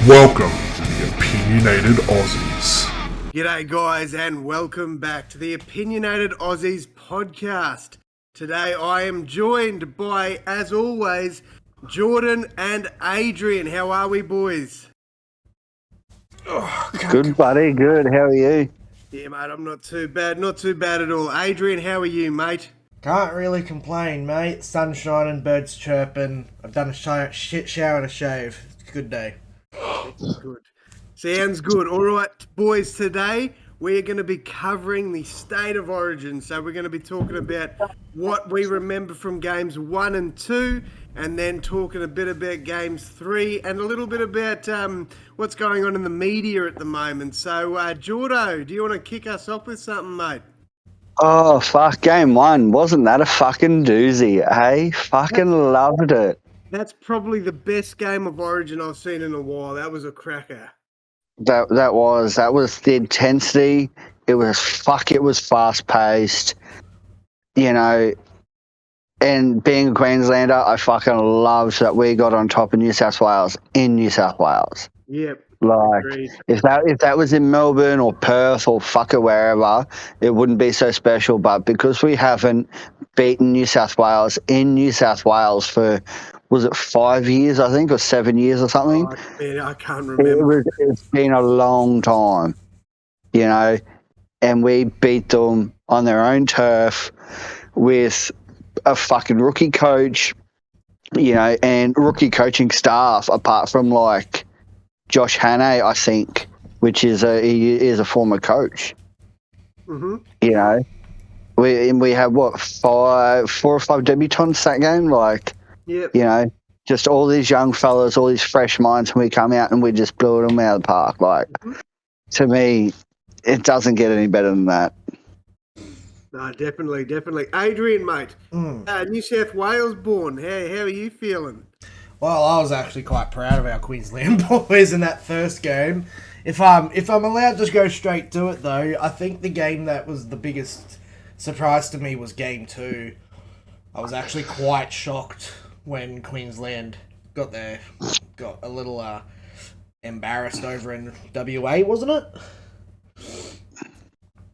Welcome to the Opinionated Aussies. G'day guys and welcome back to the Opinionated Aussies podcast. Today I am joined by, as always, Jordan and Adrian. How are we, boys? Good, buddy. Good. How are you? Yeah, mate, I'm not too bad. Not too bad at all. Adrian, how are you, mate? Can't really complain, mate. Sun shining, birds chirping. I've done a shit shower and a shave. It's a good day. Good. Sounds good. All right, boys, today we're going to be covering the state of Origin. So we're going to be talking about what we remember from games 1 and 2, and then talking a bit about games 3 and a little bit about what's going on in the media at the moment. So, Jordo, do you want to kick us off with something, mate? Oh, fuck. Game 1. Wasn't that a fucking doozy, eh? Fucking loved it. That's probably the best game of Origin I've seen in a while. That was a cracker. That was the intensity. It was fast paced. You know, and being a Queenslander, I fucking loved that we got on top of New South Wales in New South Wales. Yep. Like, Agreed. if that was in Melbourne or Perth or fucker wherever, it wouldn't be so special. But because we haven't beaten New South Wales in New South Wales for, was it 5 years, I think, or 7 years or something? Oh, man, I can't remember. It's been a long time, you know, and we beat them on their own turf with a fucking rookie coach, you know, and rookie coaching staff, apart from like Josh Hannay, I think, which is he is a former coach. Mm-hmm. You know, we had what 4 or 5 debutants that game, like. Yep. You know, just all these young fellas, all these fresh minds, and we come out and we just blew them out of the park. Like, to me, it doesn't get any better than that. No, definitely. Adrian, mate, New South Wales born. How are you feeling? Well, I was actually quite proud of our Queensland boys in that first game. If I'm allowed to just go straight to it, though, I think the game that was the biggest surprise to me was game 2. I was actually quite shocked when Queensland got a little embarrassed over in WA, wasn't it?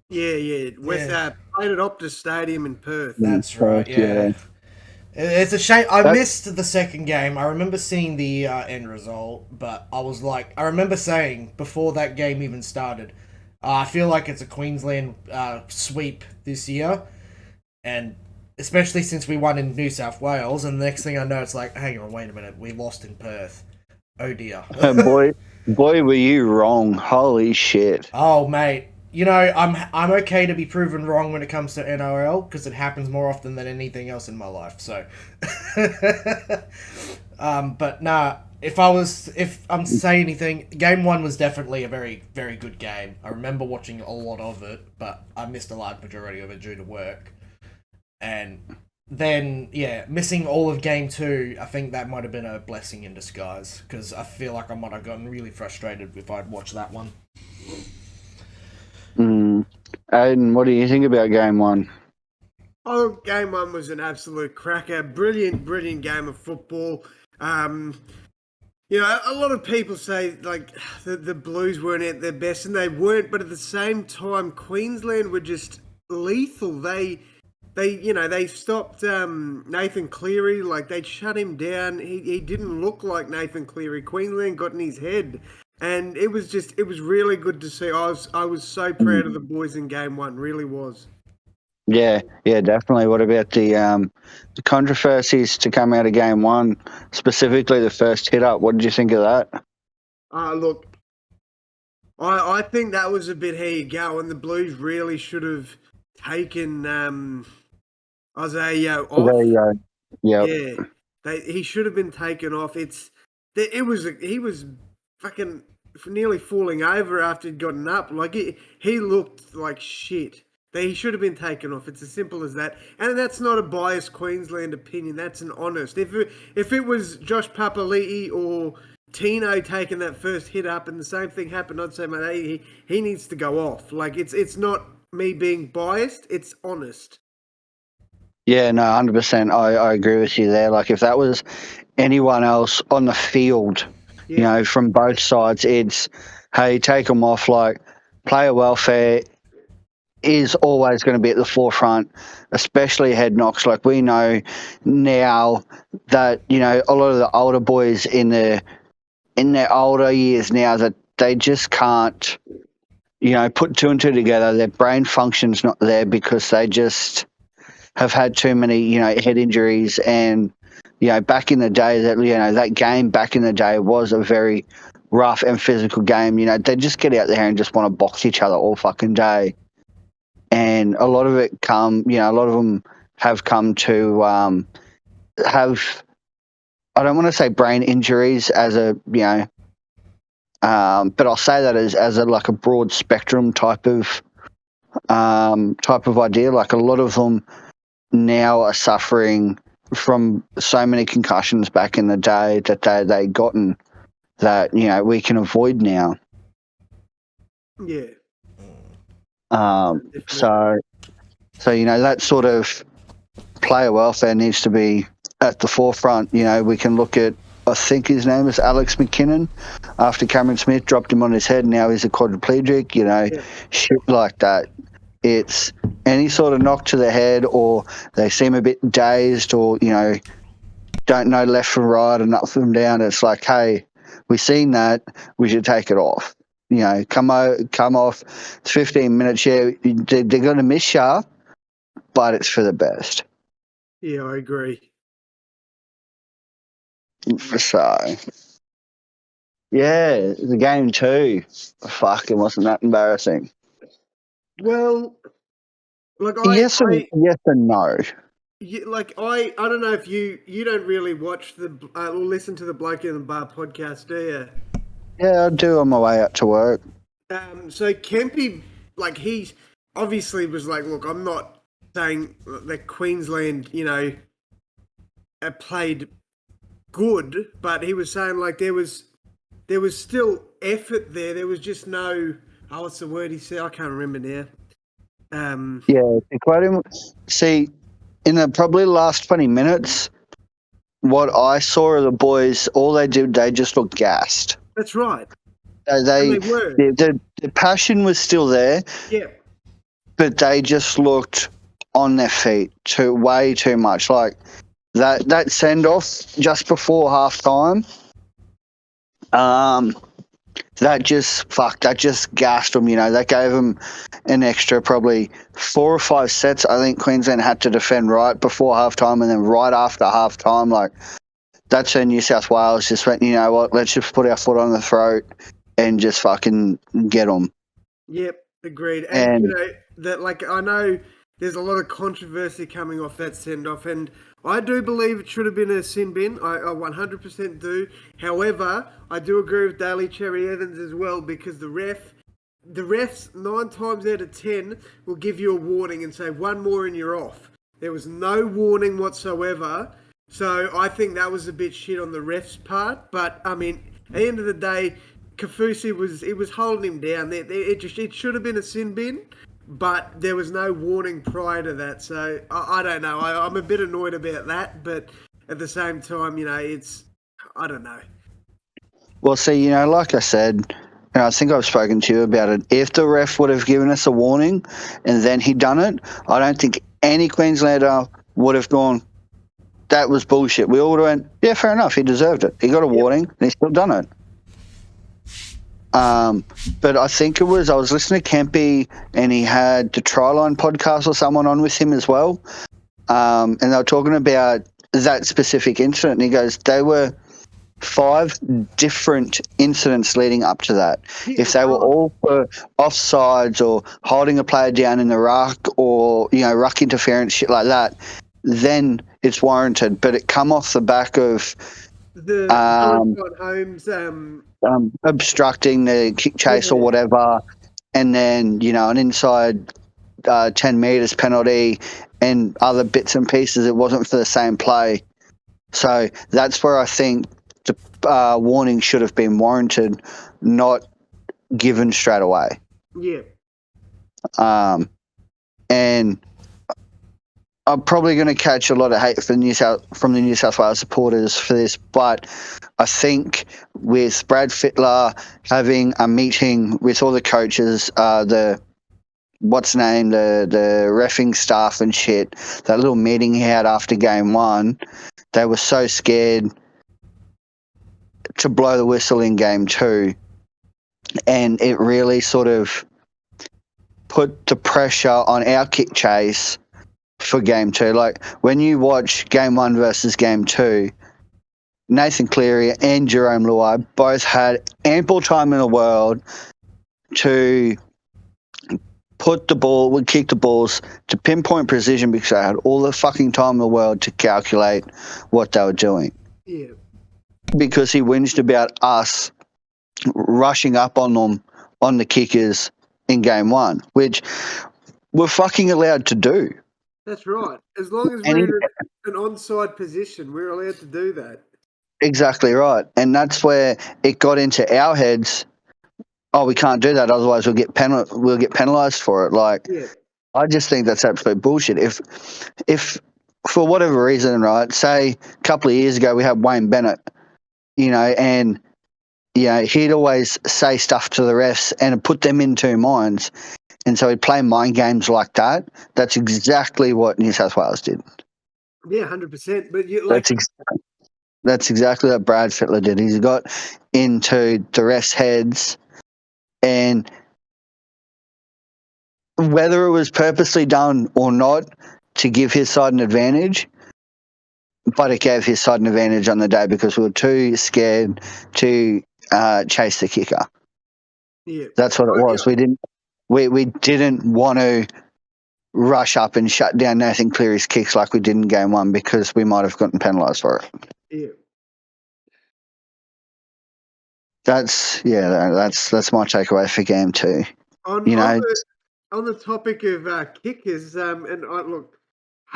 Yeah. With played at Optus Stadium in Perth. That's right, yeah. It's a shame. I missed the second game. I remember seeing the end result, but I was like, I remember saying before that game even started, I feel like it's a Queensland sweep this year, and especially since we won in New South Wales, and the next thing I know, it's like, hang on, wait a minute, we lost in Perth. Oh dear. boy, were you wrong. Holy shit. Oh, mate. You know, I'm okay to be proven wrong when it comes to NRL, because it happens more often than anything else in my life, so. But nah, if I'm saying anything, game 1 was definitely a very, very good game. I remember watching a lot of it, but I missed a large majority of it due to work. And then, missing all of game 2, I think that might have been a blessing in disguise, because I feel like I might have gotten really frustrated if I'd watched that one. Aden, what do you think about game 1? Oh, game 1 was an absolute cracker. Brilliant game of football. You know, a lot of people say, like, the Blues weren't at their best, and they weren't, but at the same time, Queensland were just lethal. They stopped Nathan Cleary. Like, they shut him down. He didn't look like Nathan Cleary. Queensland got in his head, and it was really good to see. I was so proud of the boys in game 1. Really was. Yeah, definitely. What about the controversies to come out of game 1, specifically the first hit up? What did you think of that? Look, I think that was a bit how you go, and the Blues really should have taken Isaiah off. Yeah. He should have been taken off. He was fucking nearly falling over after he'd gotten up. Like he looked like shit. He should have been taken off. It's as simple as that. And that's not a biased Queensland opinion. That's an honest. If it was Josh Papali'i or Tino taking that first hit up and the same thing happened, I'd say, mate, he needs to go off. Like it's not me being biased. It's honest. Yeah, no, 100%. I agree with you there. Like, if that was anyone else on the field, You know, from both sides, it's, hey, take them off. Like, player welfare is always going to be at the forefront, especially head knocks. Like, we know now that, you know, a lot of the older boys in their older years now, that they just can't, you know, put two and two together. Their brain function's not there because they just have had too many, you know, head injuries. And, you know, back in the day, that, you know, that game back in the day was a very rough and physical game. You know, they just get out there and just want to box each other all fucking day. And a lot of it a lot of them have come to have, I don't want to say brain injuries as a, you know, but I'll say that as a like a broad spectrum type of idea. Like, a lot of them now are suffering from so many concussions back in the day that they gotten that, you know, we can avoid now. Yeah. So you know, that sort of player welfare needs to be at the forefront. You know, we can look at, I think his name is Alex McKinnon, after Cameron Smith dropped him on his head. Now he's a quadriplegic. You know, shit like that. It's any sort of knock to the head, or they seem a bit dazed, or, you know, don't know left from right and up from down. It's like, hey, we've seen that. We should take it off. You know, come off. It's 15 minutes. Yeah, they're going to miss you, but it's for the best. Yeah, I agree. So, yeah, the game too. Fuck, it wasn't that embarrassing. Well, like Yes and no. I don't know if you don't really watch or listen to the Bloke in the Bar podcast, do you? Yeah, I do on my way out to work. So Kempy, like, he obviously was like, look, I'm not saying that Queensland, you know, played good, but he was saying, like, there was still effort there. There was just no, what's the word he said? I can't remember now. Yeah, to quote him, see, in the probably last 20 minutes, what I saw of the boys, all they did, they just looked gassed. That's right. They were. The passion was still there. Yeah. But they just looked on their feet way too much. Like, that send off just before half time, that just gassed them. You know, that gave them an extra probably 4 or 5 sets. I think Queensland had to defend right before half time, and then right after half time, like, that's when New South Wales just went, you know what, let's just put our foot on the throat and just fucking get them. Yep, agreed. And you know, that, like, I know there's a lot of controversy coming off that send-off, and I do believe it should have been a sin bin. I 100% do. However, I do agree with Daly Cherry Evans as well, because the refs 9 times out of 10 will give you a warning and say, one more and you're off. There was no warning whatsoever. So I think that was a bit shit on the refs' part. But, I mean, at the end of the day, Kafusi was holding him down. It should have been a sin bin, but there was no warning prior to that. So I don't know. I'm a bit annoyed about that, but at the same time, you know, I don't know. Well, see, you know, like I said, and I think I've spoken to you about it, if the ref would have given us a warning and then he'd done it, I don't think any Queenslander would have gone, that was bullshit. We all would have went, yeah, fair enough, he deserved it. He got a warning and he's still done it. But I think I was listening to Kempy, and he had the Tryline podcast or someone on with him as well. And they were talking about that specific incident. And he goes, they were 5 different incidents leading up to that. If they were all for offsides or holding a player down in the ruck, or, you know, ruck interference, shit like that, then it's warranted. But it come off the back of the Holmes obstructing the kick chase or whatever, and then, you know, an inside 10 metres penalty and other bits and pieces. It wasn't for the same play. So that's where I think the warning should have been warranted, not given straight away. Yeah. And I'm probably going to catch a lot of hate from the New South Wales supporters for this, but I think with Brad Fittler having a meeting with all the coaches, the reffing staff and shit, that little meeting he had after game one, they were so scared to blow the whistle in game two, and it really sort of put the pressure on our kick chase for game two. Like, when you watch game one versus game two, Nathan Cleary and Jerome Luai both had ample time in the world to kick the balls to pinpoint precision because they had all the fucking time in the world to calculate what they were doing. Yeah. Because he whinged about us rushing up on them, on the kickers in game one, which we're fucking allowed to do. That's right. As long as we're in an onside position, we're allowed to do that. Exactly right. And that's where it got into our heads. Oh, we can't do that, otherwise we'll get penalised for it. Like, Yeah. I just think that's absolute bullshit. If for whatever reason, right, say a couple of years ago we had Wayne Bennett, and he'd always say stuff to the refs and put them in two minds. And so he'd play mind games like that. That's exactly what New South Wales did. Yeah, 100%. But That's exactly what Brad Fittler did. He's got into the refs' heads, and whether it was purposely done or not to give his side an advantage, but it gave his side an advantage on the day because we were too scared to chase the kicker. yeah, That's what it was. Yeah. We didn't want to rush up and shut down Nathan Cleary's kicks like we did in game one because we might have gotten penalised for it. Yeah. That's my takeaway for game two. On the topic of kickers, and I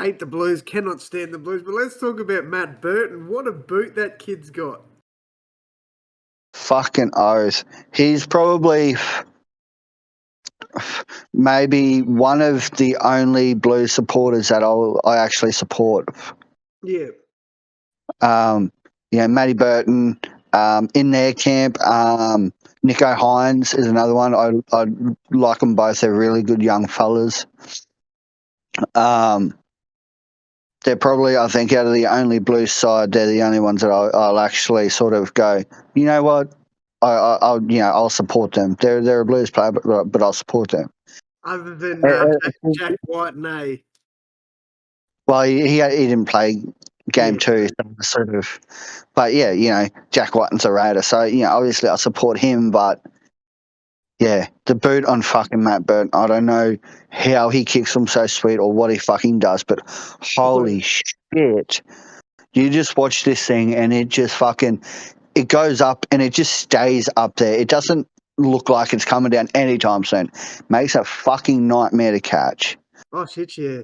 hate the Blues, cannot stand the Blues, but let's talk about Matt Burton. What a boot that kid's got. Fucking oath. He's probably maybe one of the only Blues supporters that I actually support. Yeah. Matty Burton, in their camp. Nico Hines is another one. I like them both. They're really good young fellas. They're probably, I think, out of the only Blues side, they're the only ones that I'll actually sort of go, you know what? I'll support them. They're a Blues player, but I'll support them. Other than Jack White and A. Well, he didn't play game two, sort of. But yeah, Jack Whiten's a Raider, so obviously I support him. But yeah, the boot on fucking Matt Burton. I don't know how he kicks them so sweet or what he fucking does, but holy shit! You just watch this thing and it just it goes up and it just stays up there. It doesn't look like it's coming down anytime soon. Makes a fucking nightmare to catch. Oh shit, yeah.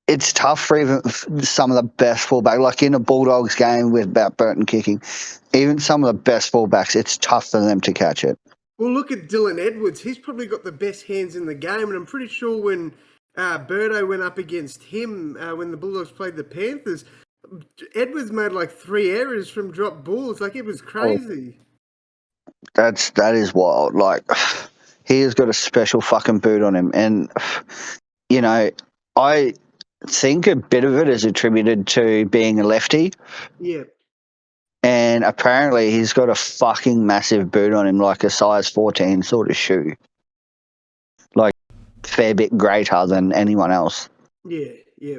It's tough for even some of the best fullbacks. Like in a Bulldogs game with Matt Burton kicking, even some of the best fullbacks, it's tough for them to catch it. Well, look at Dylan Edwards. He's probably got the best hands in the game, and I'm pretty sure when Birdo went up against him when the Bulldogs played the Panthers, Edwards made like 3 errors from drop balls. Like, it was crazy. That is wild. Like, he has got a special fucking boot on him, and I think a bit of it is attributed to being a lefty. Yeah. And apparently he's got a fucking massive boot on him, like a size 14 sort of shoe. Like, fair bit greater than anyone else. Yeah, yeah.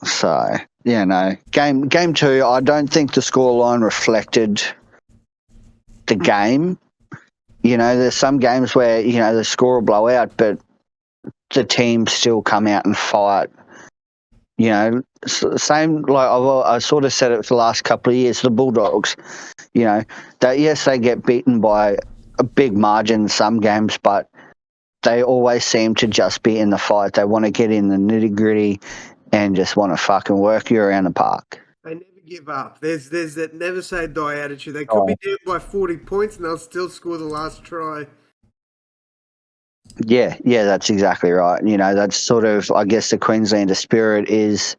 So, Game two, I don't think the scoreline reflected the game. There's some games where, the score will blow out, but the team still come out and fight. Same, like I sort of said it for the last couple of years, the Bulldogs, that yes, they get beaten by a big margin in some games, but they always seem to just be in the fight. They want to get in the nitty gritty and just want to fucking work you around the park. They never give up. There's that never say die attitude. They could be down by 40 points and they'll still score the last try. Yeah, that's exactly right. You know, that's sort of, I guess, the Queenslander spirit is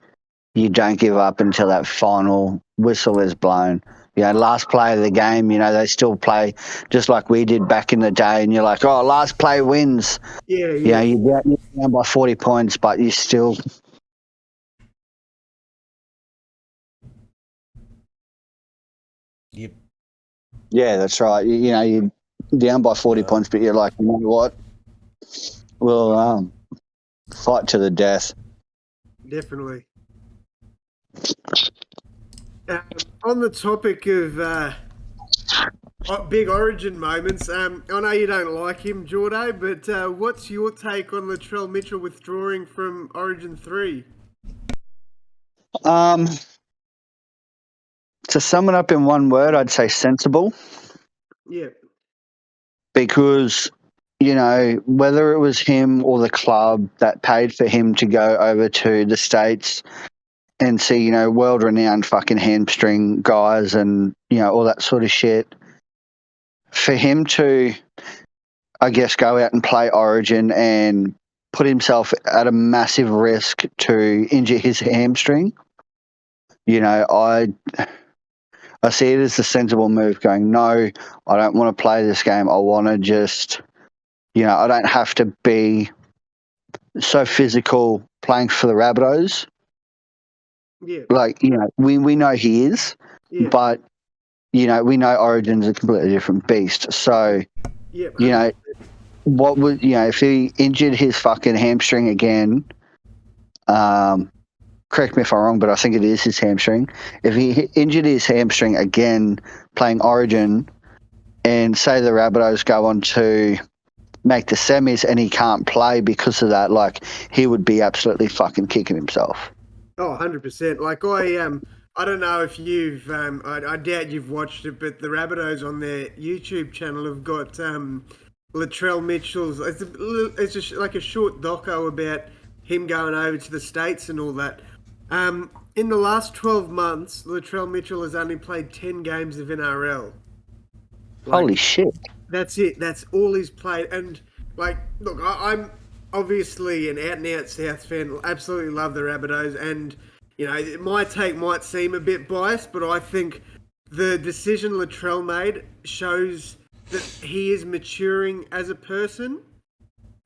you don't give up until that final whistle is blown. You know, last play of the game, you know, they still play just like we did back in the day, and you're like, oh, last play wins. Yeah, You know, you're down by 40 points, but you still... Yep. Yeah, that's right. You know, you're down by 40 points, but you're like, you know what? We'll fight to the death. Definitely. On the topic of big Origin moments, I know you don't like him, Jordo, but what's your take on Latrell Mitchell withdrawing from Origin 3? To sum it up in one word, I'd say sensible. Yeah. Because, you know, whether it was him or the club that paid for him to go over to the States and see, you know, world-renowned fucking hamstring guys and, you know, all that sort of shit, for him to, I guess, go out and play Origin and put himself at a massive risk to injure his hamstring, you know, I see it as a sensible move going, no, I don't want to play this game. I want to just, you know, I don't have to be so physical playing for the Rabbitohs. Yeah. Like, you know, we know he is, Yeah. but, you know, we know Origin's a completely different beast. So, Yeah. you know, what would, you know, if he injured his fucking hamstring again, correct me if I'm wrong, but I think it is his hamstring. If he injured his hamstring again playing Origin, and say the Rabbitohs go on to make the semis and he can't play because of that, like, he would be absolutely fucking kicking himself. Oh, 100%. Like, I don't know if you've, I doubt you've watched it, but the Rabbitohs on their YouTube channel have got Latrell Mitchell's, it's like a short doco about him going over to the States and all that. In the last 12 months, Latrell Mitchell has only played 10 games of NRL. Like, Holy shit. that's it. That's all he's played. And, like, look, I'm obviously an out-and-out South fan. Absolutely love the Rabbitohs. And, you know, my take might seem a bit biased, but I think the decision Latrell made shows that he is maturing as a person.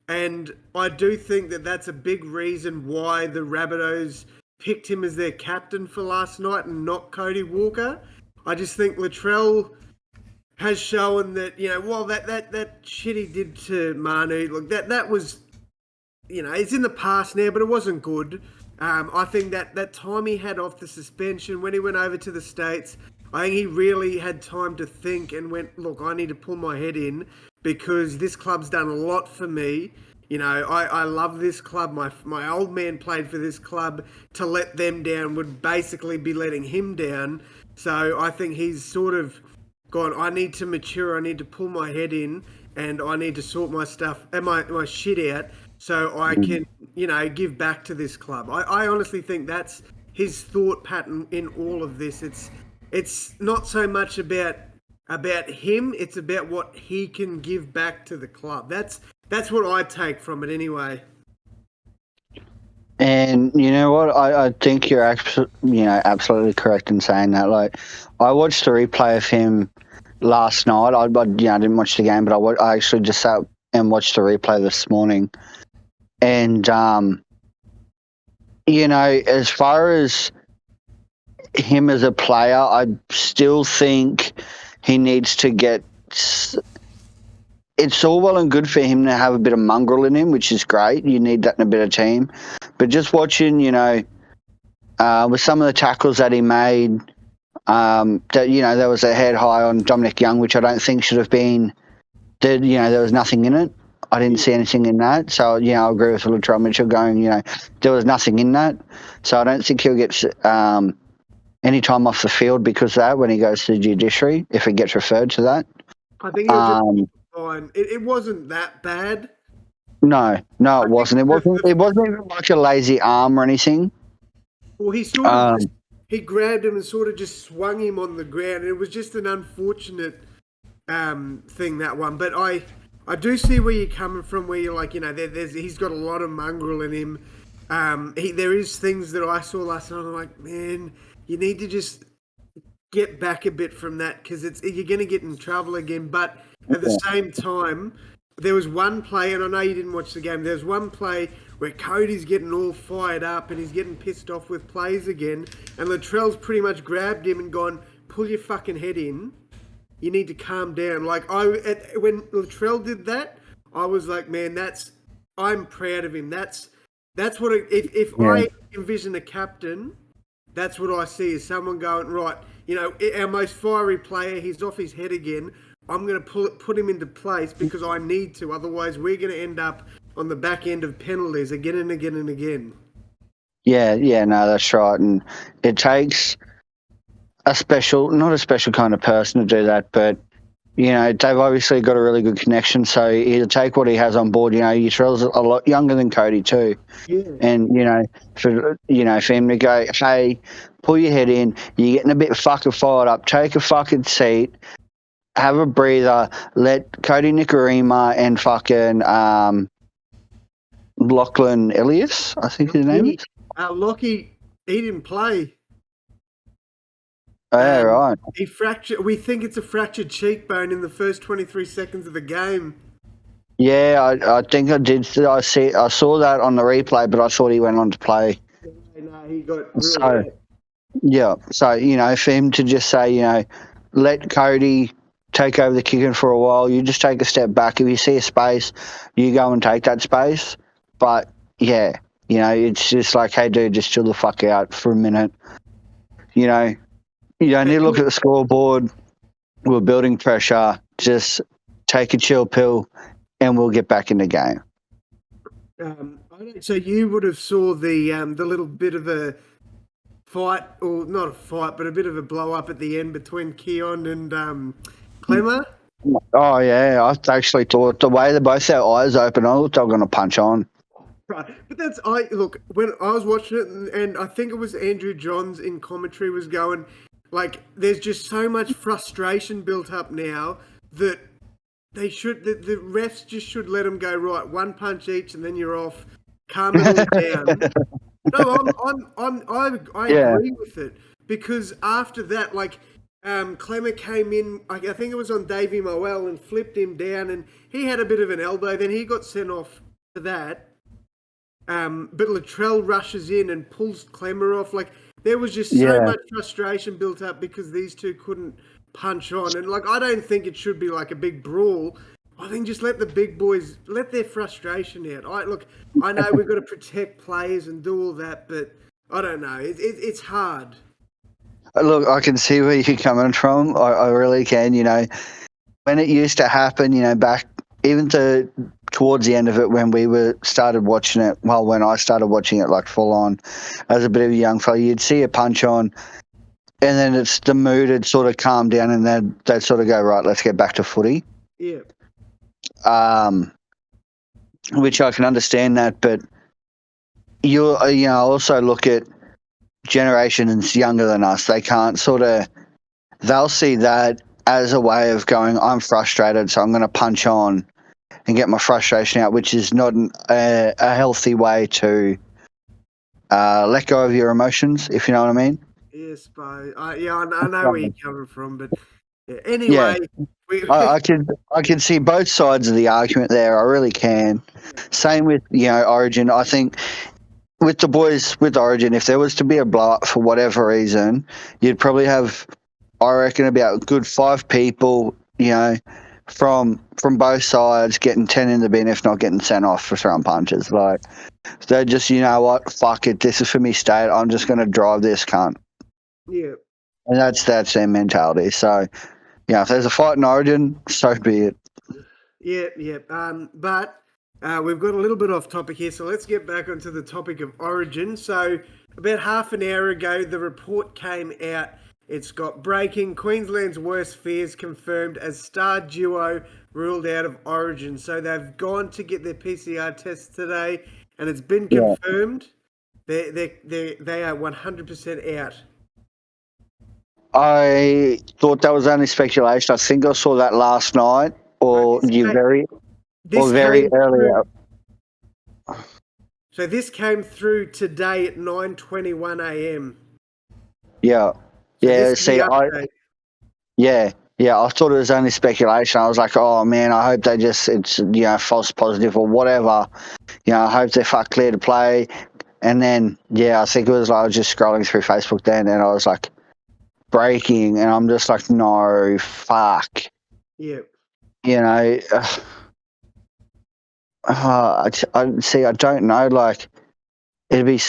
And I do think that that's a big reason why the Rabbitohs picked him as their captain for last night and not Cody Walker. I just think Latrell has shown that, you know, while that shit he did to Manu, look, that was, you know, it's in the past now, but it wasn't good. I think that time he had off the suspension when he went over to the States, I think he really had time to think and went, look, I need to pull my head in because this club's done a lot for me. You know, I love this club. My old man played for this club. To let them down would basically be letting him down. So I think he's sort of gone, I need to mature, I need to pull my head in, and I need to sort my stuff and my shit out so I can, you know, give back to this club. I honestly think that's his thought pattern in all of this. It's not so much about him, it's about what he can give back to the club. That's what I take from it anyway. And you know what? I think you're absolutely correct in saying that. Like, I watched the replay of him last night. I didn't watch the game, but I actually just sat and watched the replay this morning. And you know, as far as him as a player, I still think he needs to get. It's all well and good for him to have a bit of mongrel in him, which is great. You need that in a bit of team. But just watching, you know, with some of the tackles that he made, that, you know, there was a head high on Dominic Young, which I don't think should have been. You know, there was nothing in it. I didn't see anything in that. So, you know, I agree with Latrell Mitchell going, you know, there was nothing in that. So I don't think he'll get any time off the field because of that when he goes to the judiciary, if it gets referred to that. I think he'll just fine. It wasn't that bad. No, it wasn't. It wasn't even like a lazy arm or anything. Well, he sort of he grabbed him and sort of just swung him on the ground. It was just an unfortunate thing, that one. But I I do see where you're coming from. Where you're like, he's got a lot of mongrel in him. There is things that I saw last night. I'm like, man, you need to just get back a bit from that because you're going to get in trouble again. But at the same time, there was one play, and I know you didn't watch the game. There's one play where Cody's getting all fired up and he's getting pissed off with plays again, and Latrell's pretty much grabbed him and gone, "Pull your fucking head in. You need to calm down." Like when Latrell did that, I was like, man, I'm proud of him. That's what I envision a captain, that's what I see is someone going, right, our most fiery player, he's off his head again. I'm going to put him into place because I need to. Otherwise, we're going to end up on the back end of penalties again and again and again. Yeah, no, that's right. And it takes not a special kind of person to do that, but, they've obviously got a really good connection. So either take what he has on board. Utrell's a lot younger than Cody too. Yeah. And, for him to go, hey, pull your head in, you're getting a bit fucking fired up, take a fucking seat, have a breather, let Cody Nicarima and fucking Lachlan Elias, I think his name is. Lockie, he didn't play. Oh, yeah, right. He fractured. We think it's a fractured cheekbone in the first 23 seconds of the game. Yeah, I think I did. I saw that on the replay, but I thought he went on to play. No, he got really hurt. Yeah, so, for him to just say, let Cody take over the kicking for a while, you just take a step back. If you see a space, you go and take that space. But, yeah, it's just like, hey, dude, just chill the fuck out for a minute. You don't need to look at the scoreboard. We're building pressure. Just take a chill pill and we'll get back in the game. So you would have saw the little bit of a fight, or not a fight, but a bit of a blow up at the end between Keon and Clemmer? Oh, yeah. I actually thought the way they both their eyes open, I thought they were going to punch on. Right, but look, when I was watching it, and I think it was Andrew Johns in commentary was going, like, there's just so much frustration built up now that the refs just should let them go, right, one punch each and then you're off, calm it all down. No, I agree with it, because after that, like, Clemmer came in, I think it was on Davey Moel, and flipped him down, and he had a bit of an elbow, then he got sent off for that. But Latrell rushes in and pulls Clemmer off. Like, there was just so much frustration built up because these two couldn't punch on. And, like, I don't think it should be like a big brawl. I think just let the big boys, let their frustration out. I know we've got to protect players and do all that, but I don't know. It's hard. Look, I can see where you're coming from. I really can, When it used to happen, back even towards the end of it when started watching it, well, when I started watching it like full on as a bit of a young fella, you'd see a punch on and then it's the mood had sort of calmed down and then they'd sort of go, right, let's get back to footy. Yeah. Which I can understand that, but you also look at generations younger than us. They can't they'll see that as a way of going, I'm frustrated, so I'm going to punch on and get my frustration out, which is not a healthy way to let go of your emotions, if you know what I mean. Yes, but I know where you're coming from, but anyway. I can see both sides of the argument there. I really can. Same with, Origin. I think with the boys with Origin, if there was to be a blow-up for whatever reason, you'd probably have, I reckon, about a good 5 people, from both sides getting 10 in the bin, if not getting sent off for throwing punches. Like, they're just, you know what, fuck it, this is for me state, I'm just going to drive this cunt. Yeah. And that's their mentality. So, if there's a fight in Origin, so be it. Yeah. But we've got a little bit off topic here, so let's get back onto the topic of Origin. So about half an hour ago, the report came out. It's got breaking: Queensland's worst fears confirmed as star duo ruled out of Origin. So they've gone to get their PCR tests today, and it's been confirmed. They are 100% out. I thought that was only speculation. I think I saw that last night, or This very came early. through, so this came through today at 9:21 a.m. Yeah. So Yeah, this is see, the update. yeah, I thought it was only speculation. I was like, oh man, I hope they just, it's, false positive or whatever. I hope they're fuck clear to play. And then, I think it was like, I was just scrolling through Facebook then and I was like, breaking, and I'm just like, no, fuck. Yeah. I don't know, like, it'd be,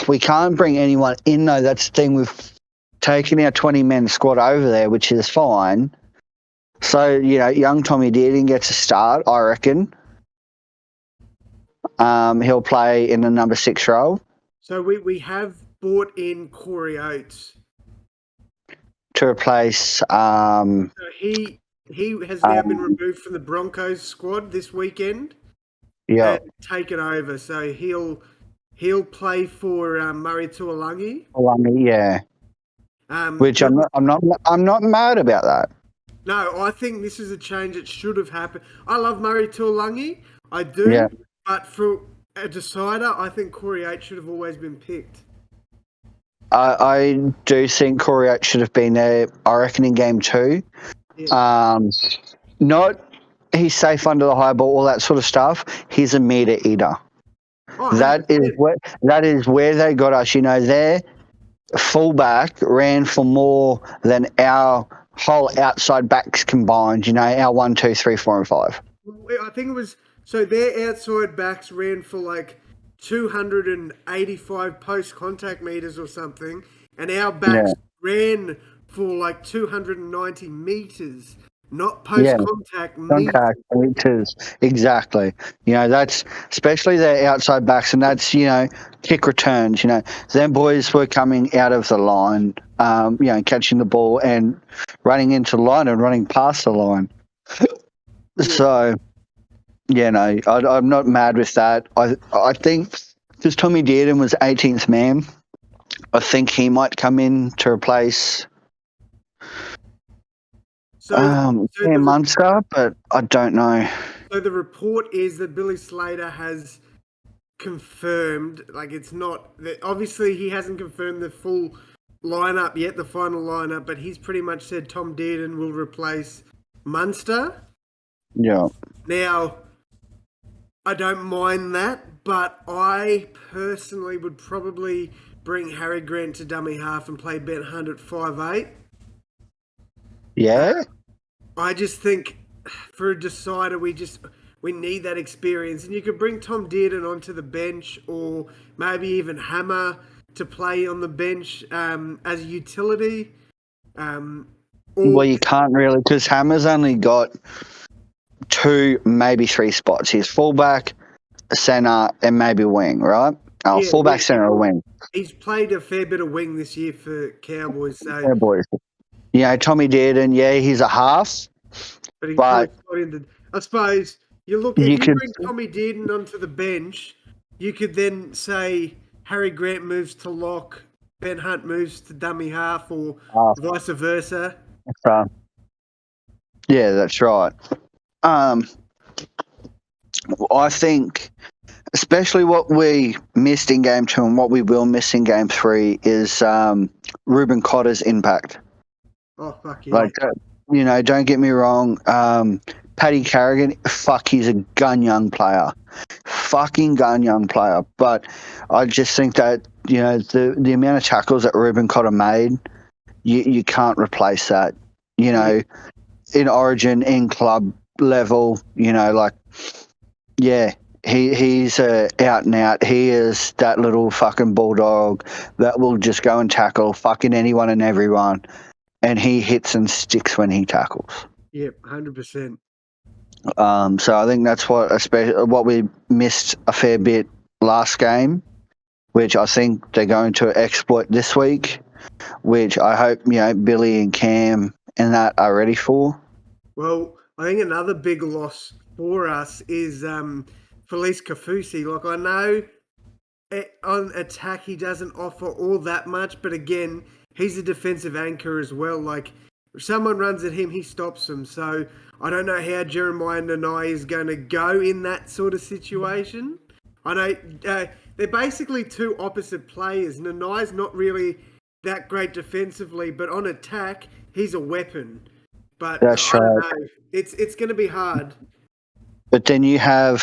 we can't bring anyone in though. That's the thing. We've taken our 20-man squad over there, which is fine. So, young Tommy Dearden gets a start, I reckon. He'll play in the number 6 role. So we have brought in Corey Oates. To replace, So he has now been removed from the Broncos squad this weekend and taken over. So he'll play for Murray Tuolangi. yeah. Which I'm not mad about that. No, I think this is a change that should have happened. I love Murray Tuolangi, I do, Yeah. but for a decider, I think Corey Oates should have always been picked. I do think Corey Oates should have been there, I reckon, in game 2. Yeah. Not he's safe under the high ball, all that sort of stuff. He's a meter eater. Oh, That is where they got us. Their fullback ran for more than our whole outside backs combined. Our 1, 2, 3, 4, and 5. I think it was, so their outside backs ran for like 285 post-contact meters or something, and our backs ran for like 290 meters, not post-contact meters. Contact meters, exactly. That's especially their outside backs, and that's kick returns. Them boys were coming out of the line, catching the ball and running into the line and running past the line. So. I'm not mad with that. I think because Tommy Dearden was 18th man, I think he might come in to replace Munster, but I don't know. So the report is that Billy Slater has confirmed, like it's not, obviously he hasn't confirmed the full lineup yet, the final lineup, but he's pretty much said Tom Dearden will replace Munster. Yeah. Now, I don't mind that, but I personally would probably bring Harry Grant to dummy half and play Ben Hunt at 5'8". Yeah? I just think for a decider, we need that experience. And you could bring Tom Dearden onto the bench or maybe even Hammer to play on the bench as a utility. Well, you can't really, because Hammer's only got 2, maybe 3 spots. He's fullback, centre, and maybe wing, right? Fullback, centre, or wing. He's played a fair bit of wing this year for Cowboys. So. Cowboys. Tommy Dearden, he's a half. But he's probably into, I suppose, if you bring Tommy Dearden onto the bench, you could then say Harry Grant moves to lock, Ben Hunt moves to dummy half, or vice versa. Yeah, that's right. I think, especially what we missed in game 2 and what we will miss in game 3 is Ruben Cotter's impact. Oh, fuck yeah. Don't get me wrong. Paddy Carrigan, he's a gun young player. Fucking gun young player. But I just think that, the amount of tackles that Ruben Cotter made, you can't replace that. In Origin, in club level, he's out and out. He is that little fucking bulldog that will just go and tackle fucking anyone and everyone. And he hits and sticks when he tackles. Yep, 100%. So I think that's what we missed a fair bit last game, which I think they're going to exploit this week, which I hope, Billy and Cam and that are ready for. Well, I think another big loss for us is Felice Kafusi. Like, I know on attack he doesn't offer all that much, but again, he's a defensive anchor as well. Like, someone runs at him, he stops them. So I don't know how Jeremiah Nanai is going to go in that sort of situation. I know they're basically two opposite players. Nanai's not really that great defensively, but on attack, he's a weapon. But That's I don't right. know. It's going to be hard. But then you have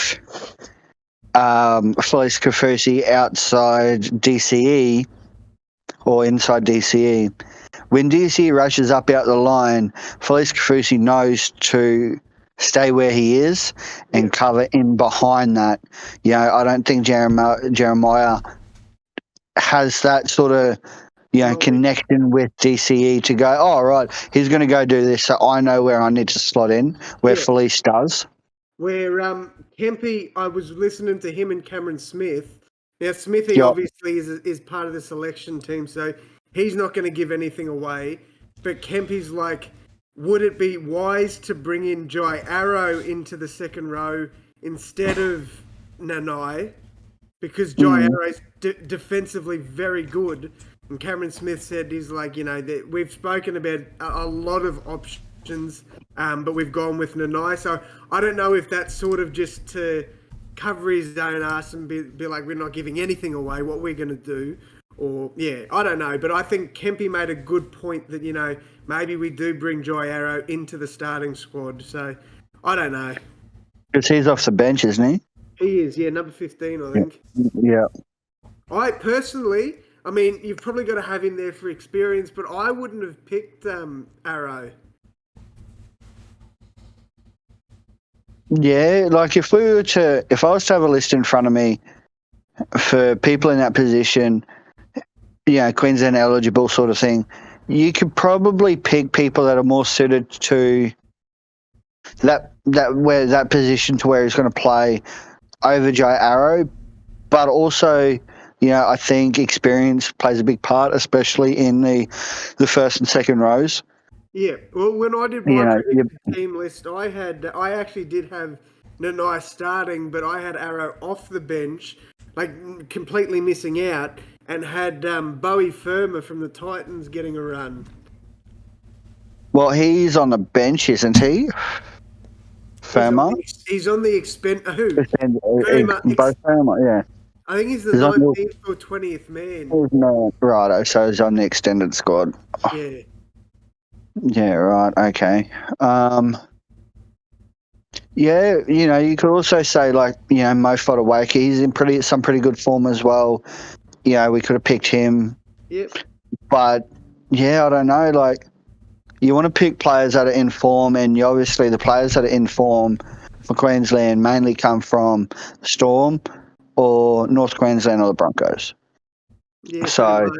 Felice Kafusi outside DCE or inside DCE. When DCE rushes up out the line, Felice Kafusi knows to stay where he is and cover in behind that. You know, I don't think Jeremiah has that sort of, connection with DCE to go, oh, right, he's going to go do this, so I know where I need to slot in, where Felice does. Where Kempy, I was listening to him and Cameron Smith. Now, Smithy obviously is part of the selection team, so he's not going to give anything away. But Kempy's like, would it be wise to bring in Jai Arrow into the second row instead of Nanai? Because Jai Arrow's defensively very good. And Cameron Smith said, he's like, that we've spoken about a lot of options, but we've gone with Nanai. So I don't know if that's sort of just to cover his own ass and be like, we're not giving anything away, what we're going to do. Or, I don't know. But I think Kempy made a good point that, maybe we do bring Jai Arrow into the starting squad. So I don't know. Because he's off the bench, isn't he? He is, number 15, I think. Yeah. I personally, you've probably got to have him there for experience, but I wouldn't have picked Arrow. Yeah, like if I was to have a list in front of me for people in that position, Queensland eligible sort of thing, you could probably pick people that are more suited to that position to where he's going to play over Jai Arrow, but also, I think experience plays a big part, especially in the first and second rows. Yeah, well, when I did my team list, I actually did have Nanai starting, but I had Arrow off the bench, like completely missing out, and had Bowie Firma from the Titans getting a run. Well, he's on the bench, isn't he? Firma? He's on the who? Both Firma, yeah. I think he's the 19th or 20th man. No, righto, so he's on the extended squad. Yeah. Yeah, right, okay. You could also say, like, Mo Fotuaika, he's in some pretty good form as well. We could have picked him. Yep. But, I don't know, like, you want to pick players that are in form, and obviously the players that are in form for Queensland mainly come from Storm or North Queensland or the Broncos. Yeah, so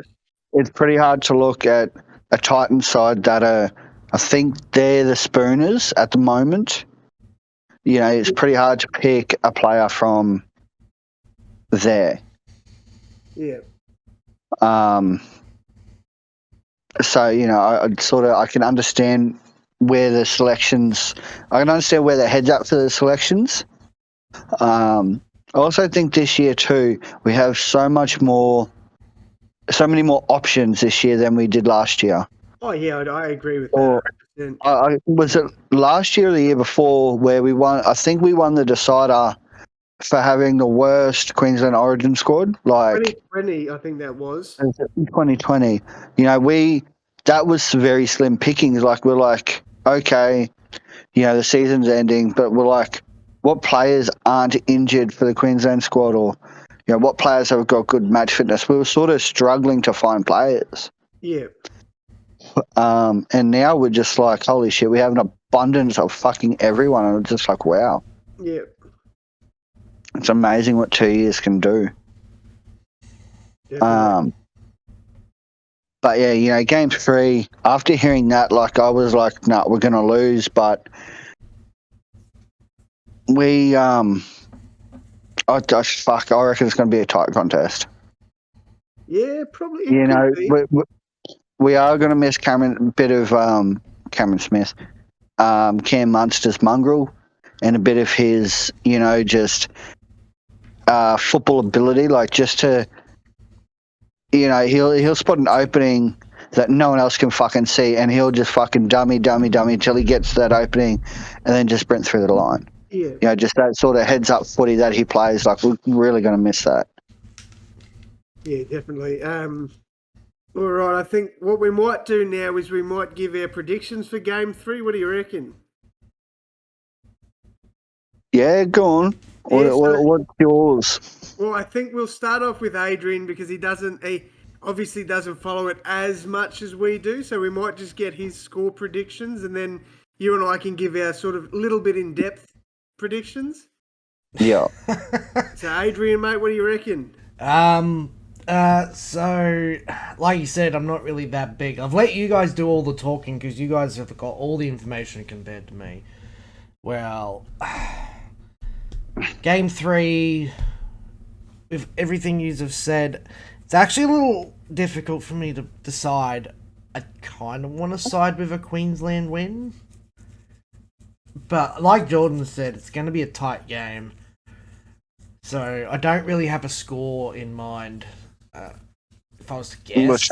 it's pretty hard to look at a Titans side that I think they're the Spooners at the moment. It's pretty hard to pick a player from there. Yeah. So, I can understand where the selections, I can understand where their head's at for the selections. I also think this year too, we have so many more options this year than we did last year. Oh yeah, I agree with that. Was it last year or the year before where we won? I think we won the decider for having the worst Queensland Origin squad. Like 2020, I think that was. 2020. That was very slim pickings. Like we're like, okay, the season's ending, but we're like, what players aren't injured for the Queensland squad, or what players have got good match fitness? We were sort of struggling to find players. Yeah. And now we're just like, holy shit, we have an abundance of fucking everyone, and it's just like, wow. Yeah. It's amazing what 2 years can do. Definitely. But yeah, game 3, after hearing that, like, I was like, no, we're going to lose, but we, I reckon it's going to be a tight contest. Yeah, probably. We are going to miss Cameron Smith, Cam Munster's mongrel, and a bit of his, just football ability, like just to, he'll spot an opening that no one else can fucking see, and he'll just fucking dummy until he gets that opening, and then just sprint through the line. Yeah. You know, just that sort of heads up footy that he plays. Like, we're really going to miss that. Yeah, definitely. All right, I think what we might do now is we might give our predictions for Game 3. What do you reckon? Yeah, go on. What's yours? Well, I think we'll start off with Adrian because he obviously doesn't follow it as much as we do. So we might just get his score predictions, and then you and I can give our sort of little bit in-depth predictions. Yeah. So Adrian, mate, what do you reckon? So, like you said, I'm not really that big. I've let you guys do all the talking because you guys have got all the information compared to me. Well, Game 3, with everything you have said, it's actually a little difficult for me to decide. I kind of want to side with a Queensland win. But like Jordan said, it's going to be a tight game. So I don't really have a score in mind. If I was to guess,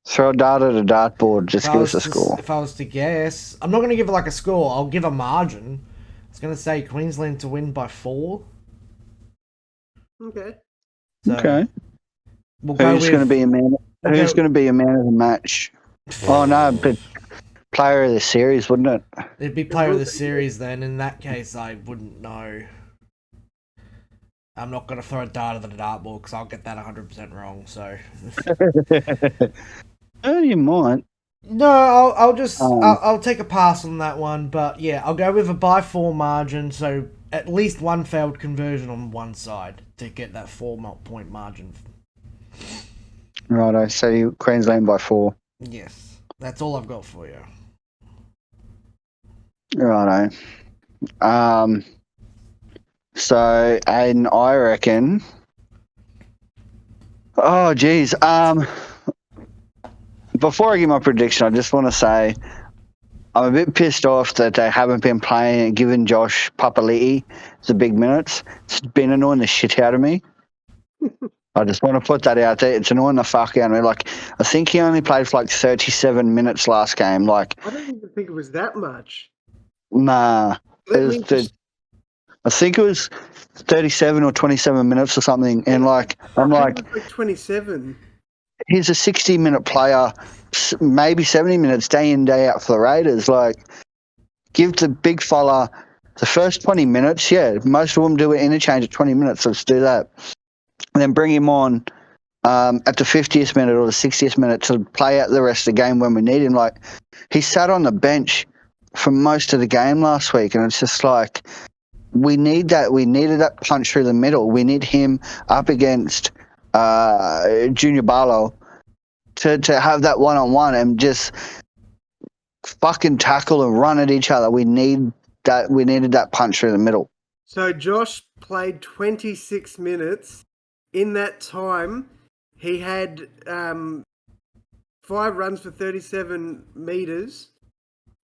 throw a dart at a dartboard. Just give us a score. If I was to guess, I'm not going to give it like a score. I'll give a margin. I was going to say Queensland to win by 4. Okay. So Okay. We'll Who's going to be a man? Who's going to be a man of the match? Oh no, but player of the series, wouldn't it? It'd be player of the series then. In that case, I wouldn't know. I'm not going to throw a dart at the dartboard because I'll get that 100% wrong. So. Oh, you might. No, I'll take a pass on that one. But yeah, I'll go with a by 4 margin. So at least one failed conversion on one side to get that 4-point margin. Righto. So Queensland by 4. Yes, that's all I've got for you. Righto. So, Aden, I reckon. Oh, geez. Before I give my prediction, I just want to say I'm a bit pissed off that they haven't been playing and giving Josh Papali'i the big minutes. It's been annoying the shit out of me. I just want to put that out there. It's annoying the fuck out of me. Like, I think he only played for like 37 minutes last game. Like, I don't even think it was that much. Nah. I think it was 37 or 27 minutes or something. And I'm like, 27. He's a 60-minute player, maybe 70 minutes day in, day out for the Raiders. Like, give the big fella the first 20 minutes. Yeah, most of them do an interchange at 20 minutes. Let's do that. And then bring him on at the 50th minute or the 60th minute to play out the rest of the game when we need him. Like, he sat on the bench for most of the game last week, and it's just like, we need that. We needed that punch through the middle. We need him up against Junior Barlow to have that one-on-one and just fucking tackle and run at each other. We need that. We needed that punch through the middle. So Josh played 26 minutes. In that time, he had 5 runs for 37 metres,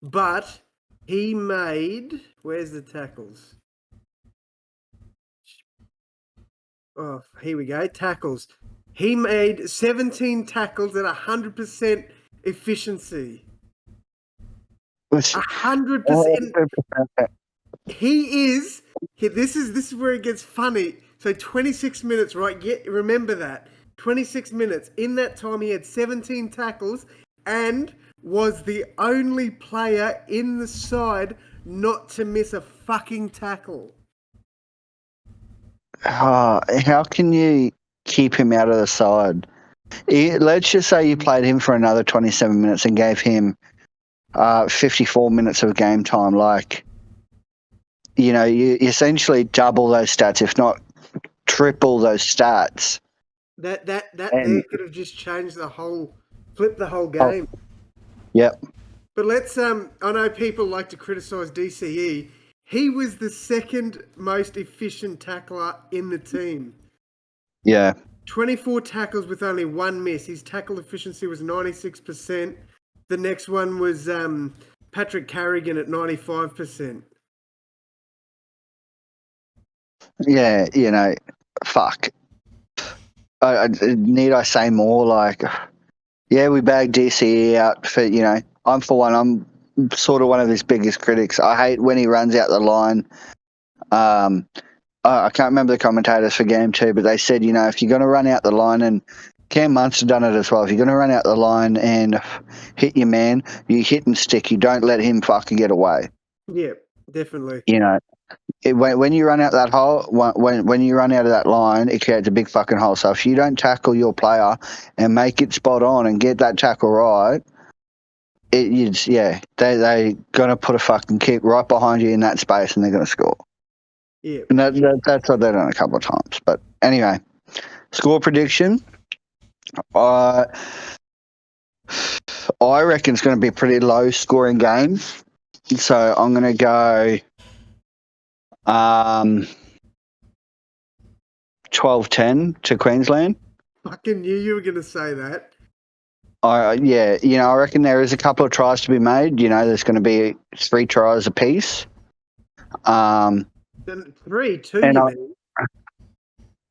but he made... Where's the tackles? Oh, here we go. Tackles. He made 17 tackles at 100% efficiency. 100%. This is where it gets funny. So 26 minutes, right? Remember that. 26 minutes. In that time, he had 17 tackles and was the only player in the side not to miss a fucking tackle. How can you keep him out of the side? Let's just say you played him for another 27 minutes and gave him 54 minutes of game time. Like, you know, you essentially double those stats, if not triple those stats. That there could have just changed flipped the whole game. Yep. But let's I know people like to criticise DCE. He was the second most efficient tackler in the team. Yeah. 24 tackles with only 1 miss. His tackle efficiency was 96%. The next one was Patrick Carrigan at 95%. Yeah, you know, fuck. Need I say more? Like, Yeah, we bagged DCE out for, I'm for one, I'm sort of one of his biggest critics. I hate when he runs out the line. I can't remember the commentators for game 2, but they said, if you're going to run out the line, and Cam Munster done it as well, if you're going to run out the line and hit your man, you hit and stick. You don't let him fucking get away. Yeah, definitely. When you run out that hole, when you run out of that line, it creates a big fucking hole. So if you don't tackle your player and make it spot on and get that tackle right, they gonna put a fucking kick right behind you in that space and they're gonna score. Yeah, And that's what they've done a couple of times. But anyway, score prediction. I reckon it's going to be a pretty low scoring game. So I'm going to go 12-10 to Queensland. fucking knew you were going to say that. I reckon there is a couple of tries to be made. There's going to be 3 tries apiece. Then 3, 2, And you mean?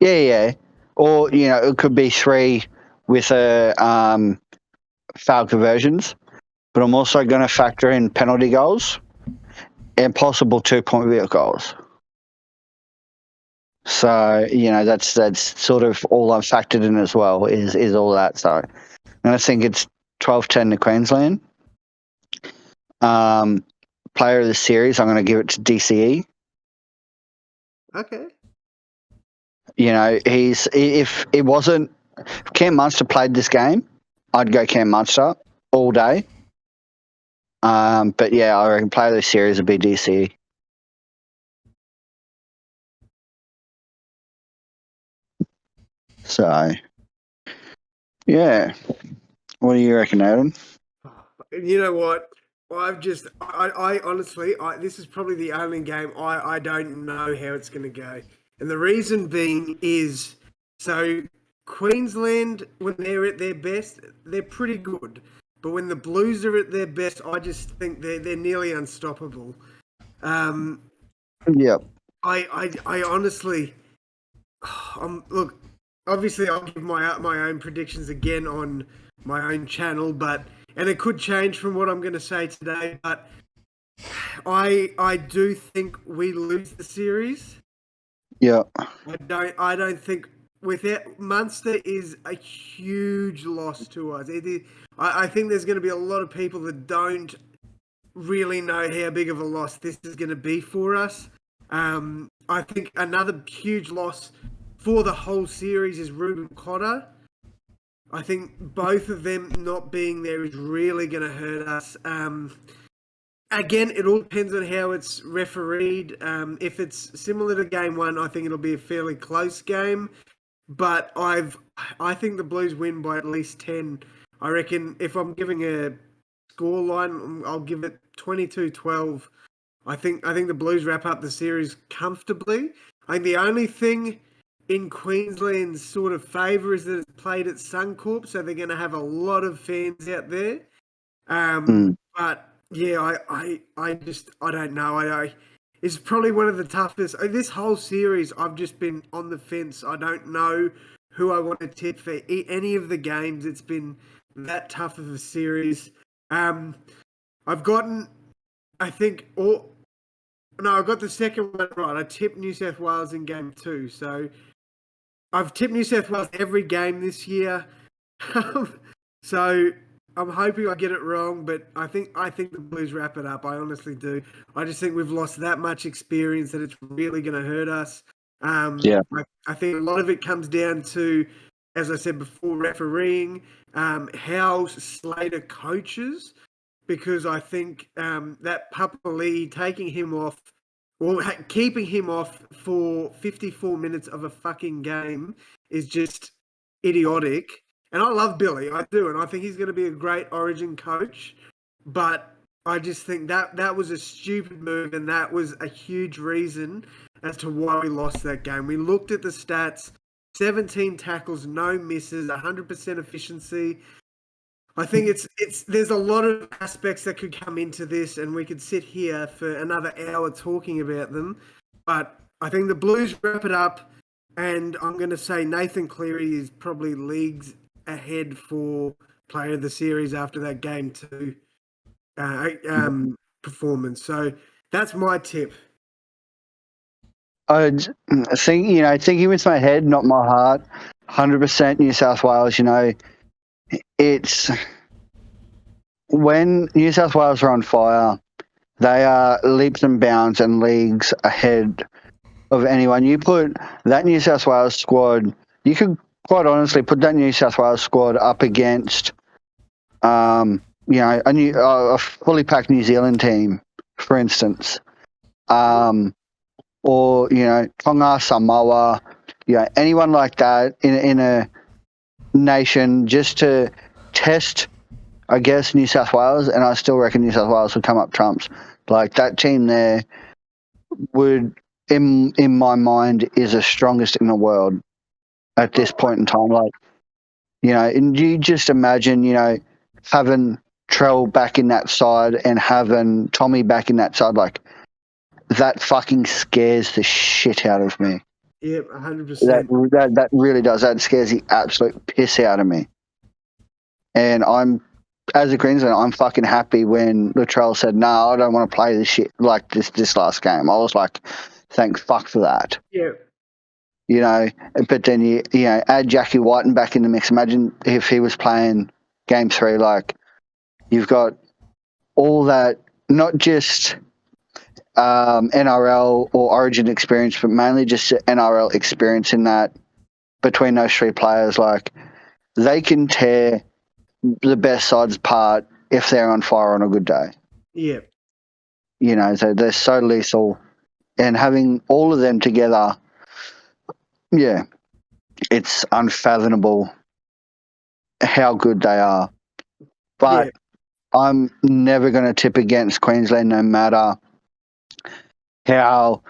Yeah. Or, it could be 3 with a foul conversions. But I'm also going to factor in penalty goals and possible 2-point field goals. So, that's sort of all I've factored in as well is all that. So I'm going to think it's 12-10 to Queensland. Player of the series, I'm going to give it to DCE. Okay. If Cam Munster played this game, I'd go Cam Munster all day. But yeah, I reckon player of the series would be DC. So, yeah. What do you reckon, Adam? You know what? I honestly, this is probably the only game I don't know how it's going to go. And the reason being is, so Queensland, when they're at their best, they're pretty good. But when the Blues are at their best, I just think they're nearly unstoppable. Yep. I honestly, look, obviously I'll give my own predictions again on my own channel, and it could change from what I'm going to say today, but I do think we lose the series. Yeah. I don't think without Munster is a huge loss to us. It is, I think there's going to be a lot of people that don't really know how big of a loss this is going to be for us. I think another huge loss for the whole series is Ruben Cotter. I think both of them not being there is really going to hurt us. Again, it all depends on how it's refereed. If it's similar to game 1, I think it'll be a fairly close game. But I think the Blues win by at least 10. I reckon if I'm giving a score line, I'll give it 22-12. I think the Blues wrap up the series comfortably. I think the only thing in Queensland's sort of favour is that it's played at Suncorp, so they're going to have a lot of fans out there. But yeah, I don't know. It's probably one of the toughest. This whole series, I've just been on the fence. I don't know who I want to tip for any of the games. It's been that tough of a series. I've gotten, I think, I got the second one right. I tipped New South Wales in game 2. So I've tipped New South Wales every game this year. So I'm hoping I get it wrong, but I think the Blues wrap it up. I honestly do. I just think we've lost that much experience that it's really going to hurt us. I think a lot of it comes down to, as I said before, refereeing, how Slater coaches, because I think that Papali taking him off or keeping him off for 54 minutes of a fucking game is just idiotic. And I love Billy, I do, and I think he's going to be a great Origin coach. But I just think that was a stupid move, and that was a huge reason as to why we lost that game. We looked at the stats, 17 tackles, no misses, 100% efficiency. I think there's a lot of aspects that could come into this, and we could sit here for another hour talking about them. But I think the Blues wrap it up, and I'm going to say Nathan Cleary is probably leagues ahead for player of the series after that game 2 performance. So that's my tip. I think, thinking with my head, not my heart, 100% New South Wales, it's when New South Wales are on fire, they are leaps and bounds and leagues ahead of anyone. You put that New South Wales squad, you could quite honestly put that New South Wales squad up against, a fully packed New Zealand team, for instance, or Tonga, Samoa, anyone like that in a nation just to test, I guess, New South Wales, and I still reckon New South Wales would come up trumps. Like that team there would, in my mind, is the strongest in the world at this point in time. Like, and you just imagine, having Trell back in that side and having Tommy back in that side, like that fucking scares the shit out of me. Yep, 100%. That really does. That scares the absolute piss out of me. And as a Queenslander, I'm fucking happy when Latrell said, "No, I don't want to play this shit like this last game." I was like, "Thank fuck for that." Yeah. But then you add Jackie Whiten back in the mix. Imagine if he was playing game 3. Like, you've got all that, not just NRL or Origin experience, but mainly just NRL experience in that between those 3 players. Like, they can tear the best sides apart if they're on fire on a good day. Yeah. They're so lethal, and having all of them together, yeah, it's unfathomable how good they are. But I'm never going to tip against Queensland, no matter how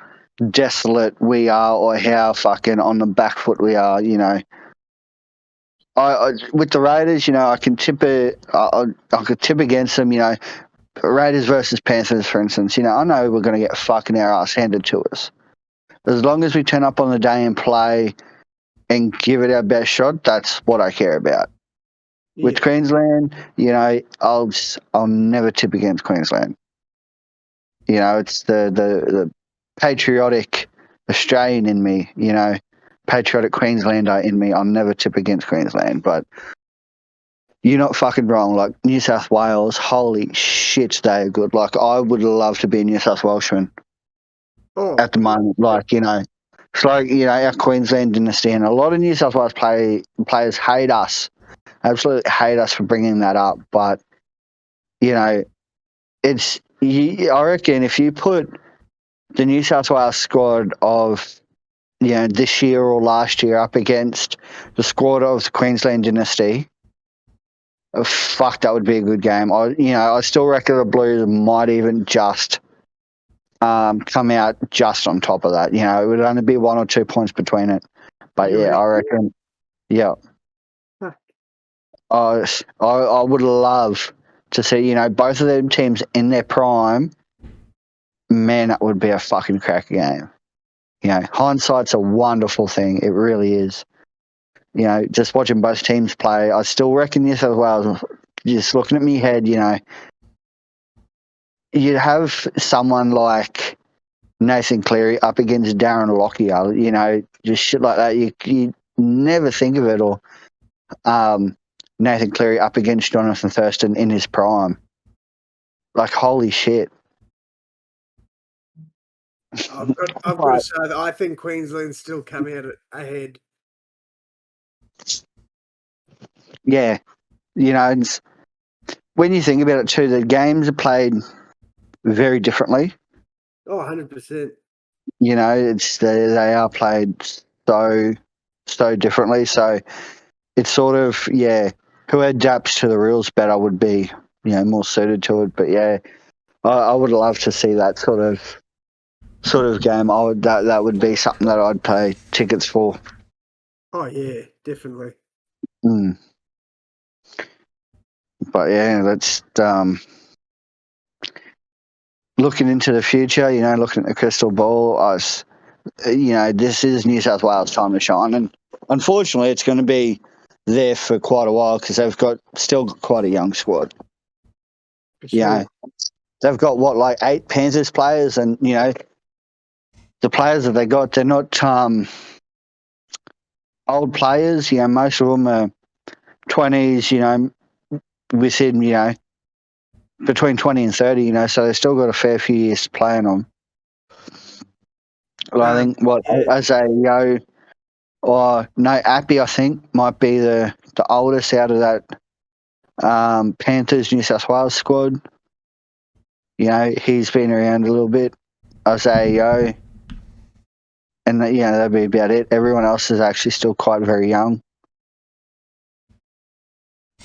desolate we are or how fucking on the back foot we are. I with the Raiders, I can tip I could tip against them. Raiders versus Panthers, for instance. I know we're going to get fucking our ass handed to us. As long as we turn up on the day and play and give it our best shot, that's what I care about. Yeah. With Queensland, I'll never tip against Queensland. It's the patriotic Australian in me, patriotic Queenslander in me. I'll never tip against Queensland, but you're not fucking wrong. Like, New South Wales, holy shit, they are good. Like, I would love to be a New South Welshman at the moment. Like, it's like, our Queensland dynasty, and a lot of New South Wales players hate us, absolutely hate us for bringing that up. But, I reckon if you put the New South Wales squad of, this year or last year up against the squad of the Queensland dynasty, fuck, that would be a good game. I still reckon the Blues might even just come out just on top of that. It would only be 1 or 2 points between it. But yeah, I reckon, yeah. I would love to see, both of them teams in their prime. Man, that would be a fucking cracker game. Hindsight's a wonderful thing. It really is. Just watching both teams play, I still reckon New South Wales, just looking at me head, you'd have someone like Nathan Cleary up against Darren Lockyer, just shit like that. You never think of it. Or Nathan Cleary up against Jonathan Thurston in his prime. Like, holy shit. I've got to say that I think Queensland still come out ahead. Yeah. When you think about it too, the games are played very differently. Oh, 100%. They are played so differently. So it's sort of, who adapts to the rules better would be, more suited to it. But yeah, I would love to see that sort of game. That would be something that I'd pay tickets for. Oh yeah, definitely. But yeah, that's looking into the future. Looking at the crystal ball. This is New South Wales' time to shine, and unfortunately, it's going to be there for quite a while because they've still got quite a young squad. For sure. Yeah, they've got like 8 Panthers players, and the players that they got, they're not old players. Most of them are 20s. Within between 20 and 30. So they've still got a fair few years to play on them. Well, I think Azareo or Appy, I think, might be the oldest out of that Panthers New South Wales squad. He's been around a little bit. Azareo, and that'd be about it. Everyone else is actually still quite very young.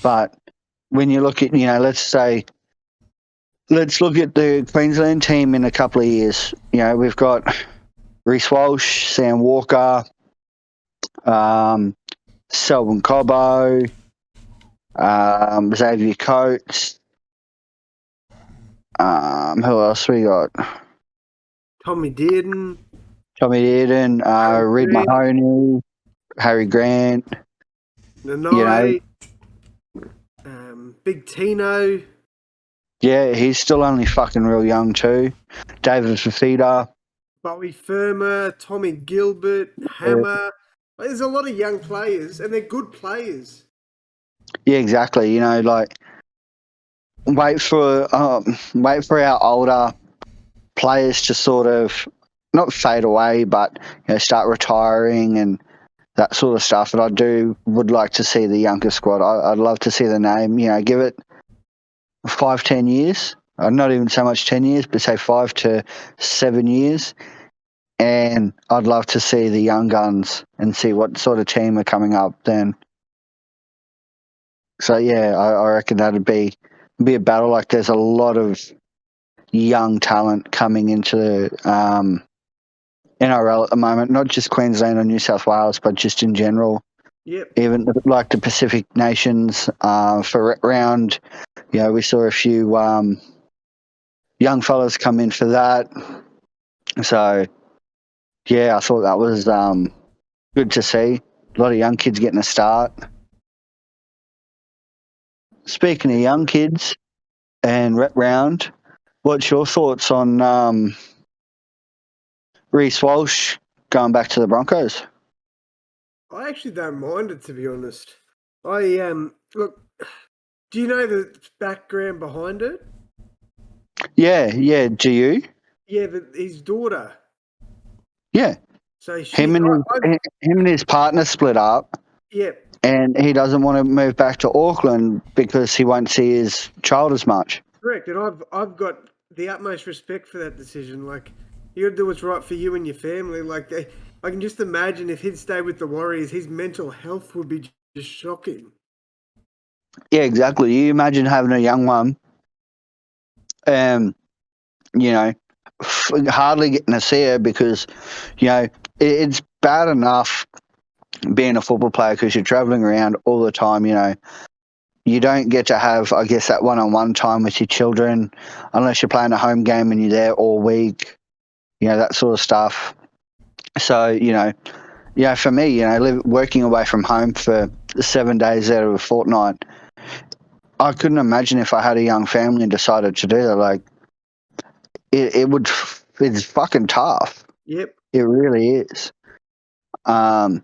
But when you look at, let's look at the Queensland team in a couple of years. We've got Reece Walsh, Sam Walker, Selwyn Cobbo, Xavier Coates. Who else we got? Tommy Dearden, Reid Mahoney, Harry Grant. Nanai, Big Tino. Yeah, he's still only fucking real young too. David Fafita. Bowie Firma, Tommy Gilbert, Hammer. There's a lot of young players, and they're good players. Yeah, exactly. Wait for our older players to sort of not fade away, but start retiring and that sort of stuff. And would like to see the younger squad. I'd love to see the name. Give it 5-10 years. Not even so much 10 years, but say 5 to 7 years. And I'd love to see the young guns and see what sort of team are coming up then. So yeah, I reckon that'd be a battle. Like there's a lot of young talent coming into the NRL at the moment, not just Queensland or New South Wales, but just in general. Yep. Even like the Pacific nations for round, we saw a few young fellas come in for that. So yeah, I thought that was good to see. A lot of young kids getting a start. Speaking of young kids and rep round, what's your thoughts on Reece Walsh going back to the Broncos? I actually don't mind it, to be honest. Look. Do you know the background behind it? Yeah. Do you? Yeah, his daughter. Yeah. So him and his partner split up. Yep. And he doesn't want to move back to Auckland because he won't see his child as much. Correct, and I've got the utmost respect for that decision. Like, you got to do what's right for you and your family. Like, I can just imagine if he'd stay with the Warriors, his mental health would be just shocking. Yeah, exactly. You imagine having a young one, hardly getting to see her because, it's bad enough being a football player because you're traveling around all the time. You don't get to have, I guess, that one-on-one time with your children unless you're playing a home game and you're there all week, that sort of stuff. So, for me, working away from home for 7 days out of a fortnight, I couldn't imagine if I had a young family and decided to do that. Like, it's fucking tough. Yep. It really is. And,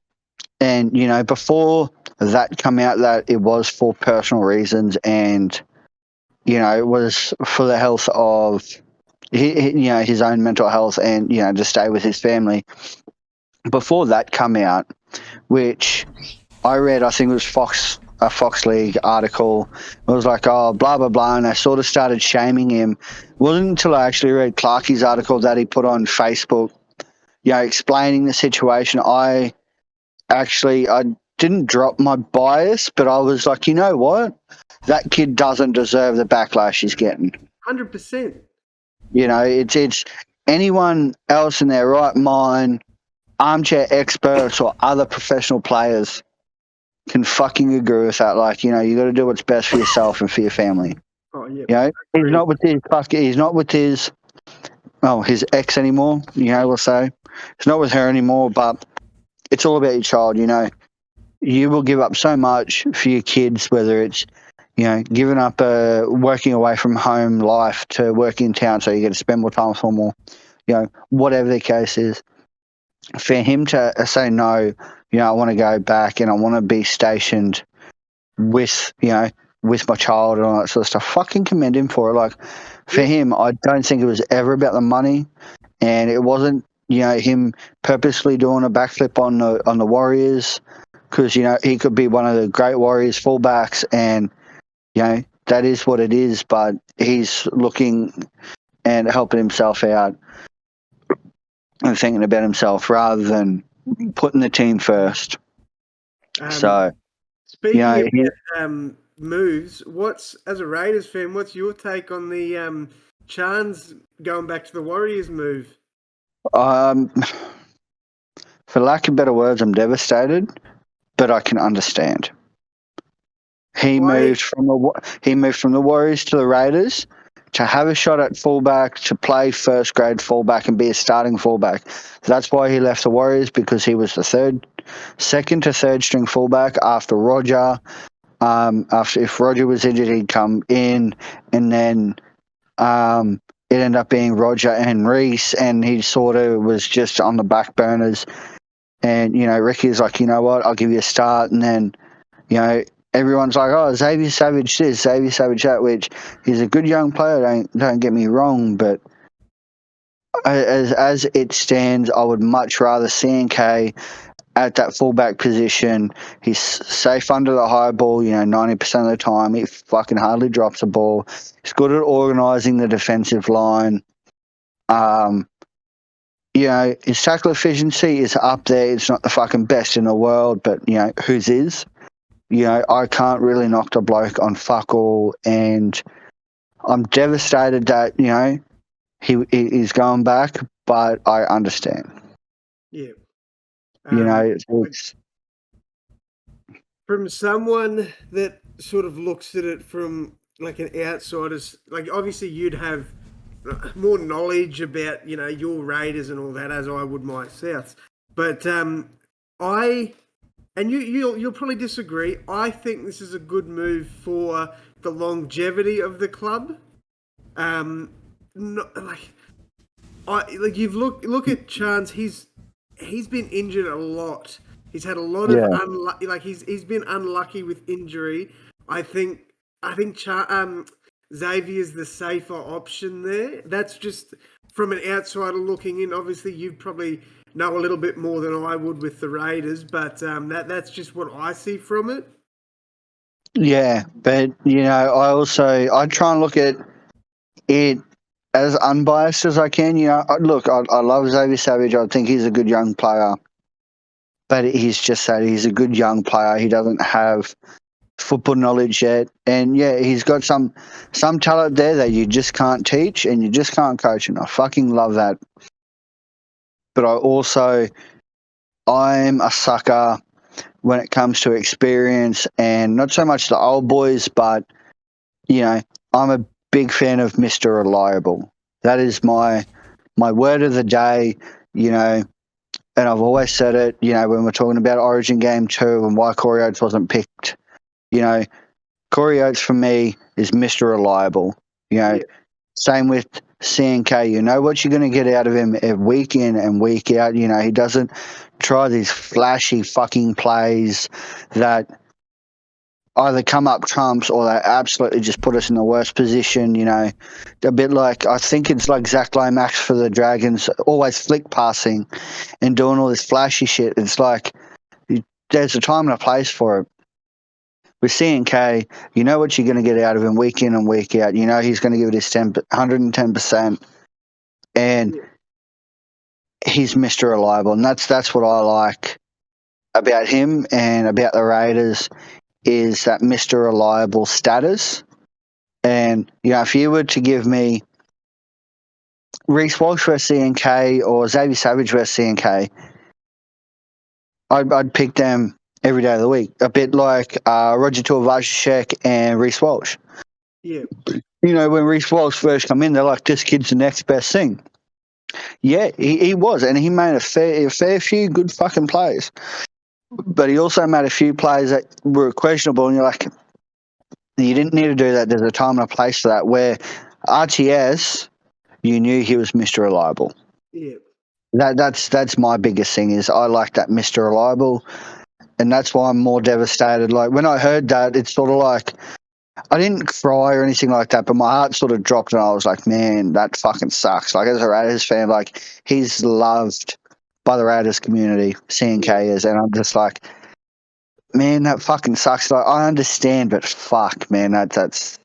before that come out that it was for personal reasons and, it was for the health of, his own mental health and, to stay with his family. Before that come out, which I read, I think it was a Fox League article. It was like, oh, blah, blah, blah, and I sort of started shaming him. It wasn't until I actually read Clarkie's article that he put on Facebook, explaining the situation. I didn't drop my bias, but I was like, you know what? That kid doesn't deserve the backlash he's getting. 100%. It's anyone else in their right mind, armchair experts or other professional players can fucking agree with that. Like, you got to do what's best for yourself and for your family. Oh, yeah. He's not with his ex anymore, we'll say. He's not with her anymore, but it's all about your child, you will give up so much for your kids, whether it's, giving up a working away from home life to working in town so you get to spend more time with them, or, whatever the case is. For him to say no, I want to go back and I want to be stationed with, with my child and all that sort of stuff. Fucking commend him for it. Like, for him, I don't think it was ever about the money, and it wasn't, him purposely doing a backflip on the Warriors, because, he could be one of the great Warriors fullbacks, and, that is what it is, but he's looking and helping himself out and thinking about himself rather than putting the team first. Speaking of moves, as a Raiders fan, what's your take on the Chans going back to the Warriors move? For lack of better words, I'm devastated, but I can understand. He moved from the Warriors to the Raiders to have a shot at fullback, to play first grade fullback and be a starting fullback. That's why he left the Warriors, because he was the second to third string fullback after Roger. If Roger was injured, he'd come in, and then it ended up being Roger and Reese, and he sort of was just on the back burners. And, Ricky's like, you know what, I'll give you a start. And then, everyone's like, oh, Xavier Savage this, Xavier Savage that, which he's a good young player, don't get me wrong, but as it stands, I would much rather CNK at that fullback position. He's safe under the high ball, 90% of the time. He fucking hardly drops a ball. He's good at organising the defensive line. His tackle efficiency is up there. It's not the fucking best in the world, but, whose is? I can't really knock the bloke on fuck all, and I'm devastated that, he's going back, but I understand. Yeah. It's from someone that sort of looks at it from like an outsider's, like obviously you'd have more knowledge about, your Raiders and all that, as I would my Souths. But you'll probably disagree. I think this is a good move for the longevity of the club. Look at Chance. He's been injured a lot. He's had a lot of unlucky. Like he's been unlucky with injury. I think Xavier's the safer option there. That's just from an outsider looking in. Obviously, you probably know a little bit more than I would with the Raiders, but that's just what I see from it. Yeah, but I try and look at it as unbiased as I can. Look, I love Xavier Savage. I think he's a good young player, but he's just that he's a good young player. He doesn't have football knowledge yet, and he's got some talent there that you just can't teach and you just can't coach, and I fucking love that. But I'm a sucker when it comes to experience, and not so much the old boys, but I'm a big fan of Mr. Reliable. That is my word of the day, and I've always said it, when we're talking about Origin Game 2 and why Corey Oates wasn't picked. Corey Oates for me is Mr. Reliable. Same with CNK. You know what you're going to get out of him week in and week out. He doesn't try these flashy fucking plays that either come up trumps or they absolutely just put us in the worst position. A bit like, I think it's like Zach Lomax for the Dragons, always flick passing and doing all this flashy shit. It's like there's a time and a place for it. With CNK, you know what you're going to get out of him week in and week out. He's going to give it his 110%, and he's Mr. Reliable. And that's what I like about him and about the Raiders, is that Mr. Reliable status. And, if you were to give me Reece Walsh versus CNK or Xavier Savage versus CNK, I'd pick them every day of the week, a bit like Roger Tuivasa-Sheck and Reece Walsh. Yeah. When Reece Walsh first come in, they're like, this kid's the next best thing. Yeah, he was, and he made a fair few good fucking plays. but he also made a few plays that were questionable, and you're like, you didn't need to do that. There's a time and a place for that. Where RTS, you knew he was Mr. Reliable. Yeah. That's my biggest thing is I like that Mr. Reliable, and that's why I'm more devastated. Like when I heard that, it's sort of like I didn't cry or anything like that, but my heart sort of dropped, and I was like, man, that fucking sucks. Like as a Raiders fan, like he's loved by the Raiders community, CNK is, and I'm just like, man, that fucking sucks. Like I understand, but fuck, man, that's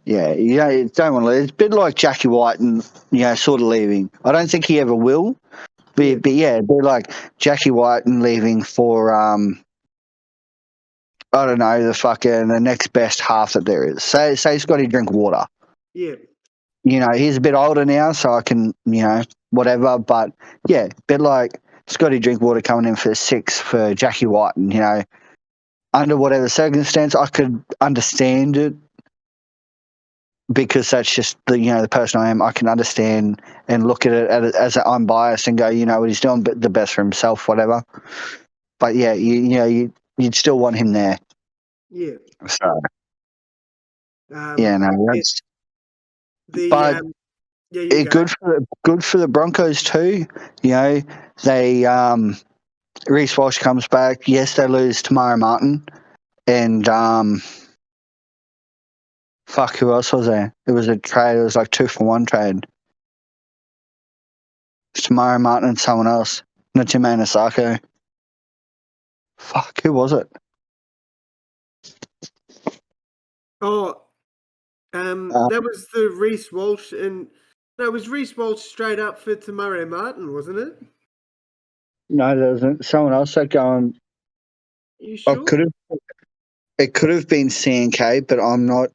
yeah, you don't want to. It's a bit like Jackie White and sort of leaving. I don't think he ever will. But yeah, it'd be like Jackie White and leaving for I don't know, the next best half that there is. Say Scotty drink water. Yeah. He's a bit older now, so I can whatever. But yeah, a bit like Scotty Drinkwater coming in for 6 for Jackie White, and under whatever circumstance, I could understand it because that's just the person I am. I can understand and look at it as I'm biased and go, what he's doing, but the best for himself, whatever. But yeah, you'd still want him there. Yeah. So Yeah. that's. The But yeah, you go. good for the Broncos too. They Reece Walsh comes back. Yes, they lose Tamara Martin, and fuck, who else was there? It was a trade. It was like 2-for-1 trade. Tamara Martin and someone else. Natime Asako. Fuck, who was it? Oh, that was the Reece Walsh and no, it was Reece Walsh straight up for Tamare Martin, wasn't it? No, there wasn't. Someone else that going. Are you sure? It could have been CNK, but I'm not.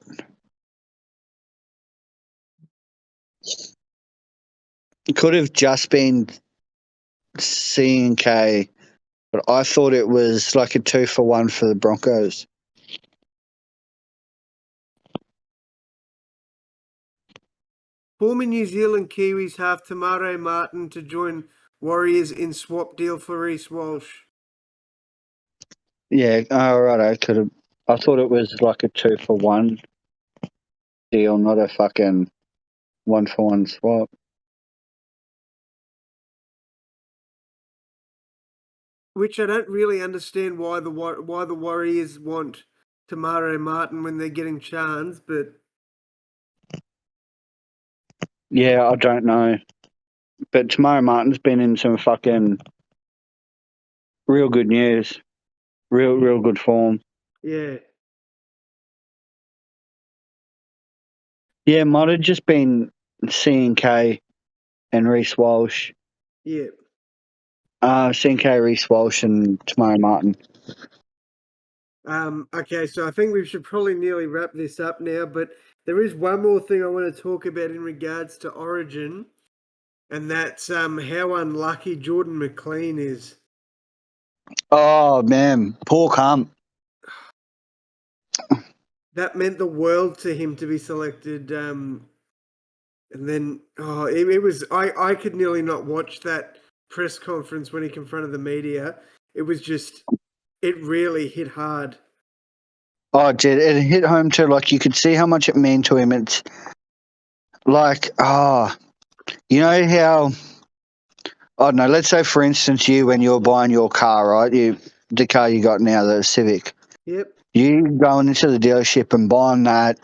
It could have just been CNK, but I thought it was like a 2-for-1 for the Broncos. Former New Zealand Kiwis have Tamare Martin to join Warriors in swap deal for Reece Walsh. Yeah, right. I could have. I thought it was like a 2-for-1 deal, not a fucking 1-for-1 swap. Which I don't really understand why the Warriors want Tamare Martin when they're getting Chance, but Yeah, I don't know. But Tamara Martin's been in some fucking real good news. Real good form. yeah. Yeah, might have just been CNK and Reece Walsh. Yeah. CNK, Reece Walsh and Tamara Martin. Okay, so I think we should probably nearly wrap this up now, but there is one more thing I want to talk about in regards to Origin, and that's how unlucky Jordan McLean is. Oh, man. Poor cunt. That meant the world to him to be selected. And then, it was, I could nearly not watch that press conference when he confronted the media. It was just, it really hit hard. Oh, it did. It hit home too. Like, you could see how much it meant to him. It's like, you know how, I don't know, let's say, for instance, when you're buying your car, right? The car you got now, the Civic. Yep. You going into the dealership and buying that,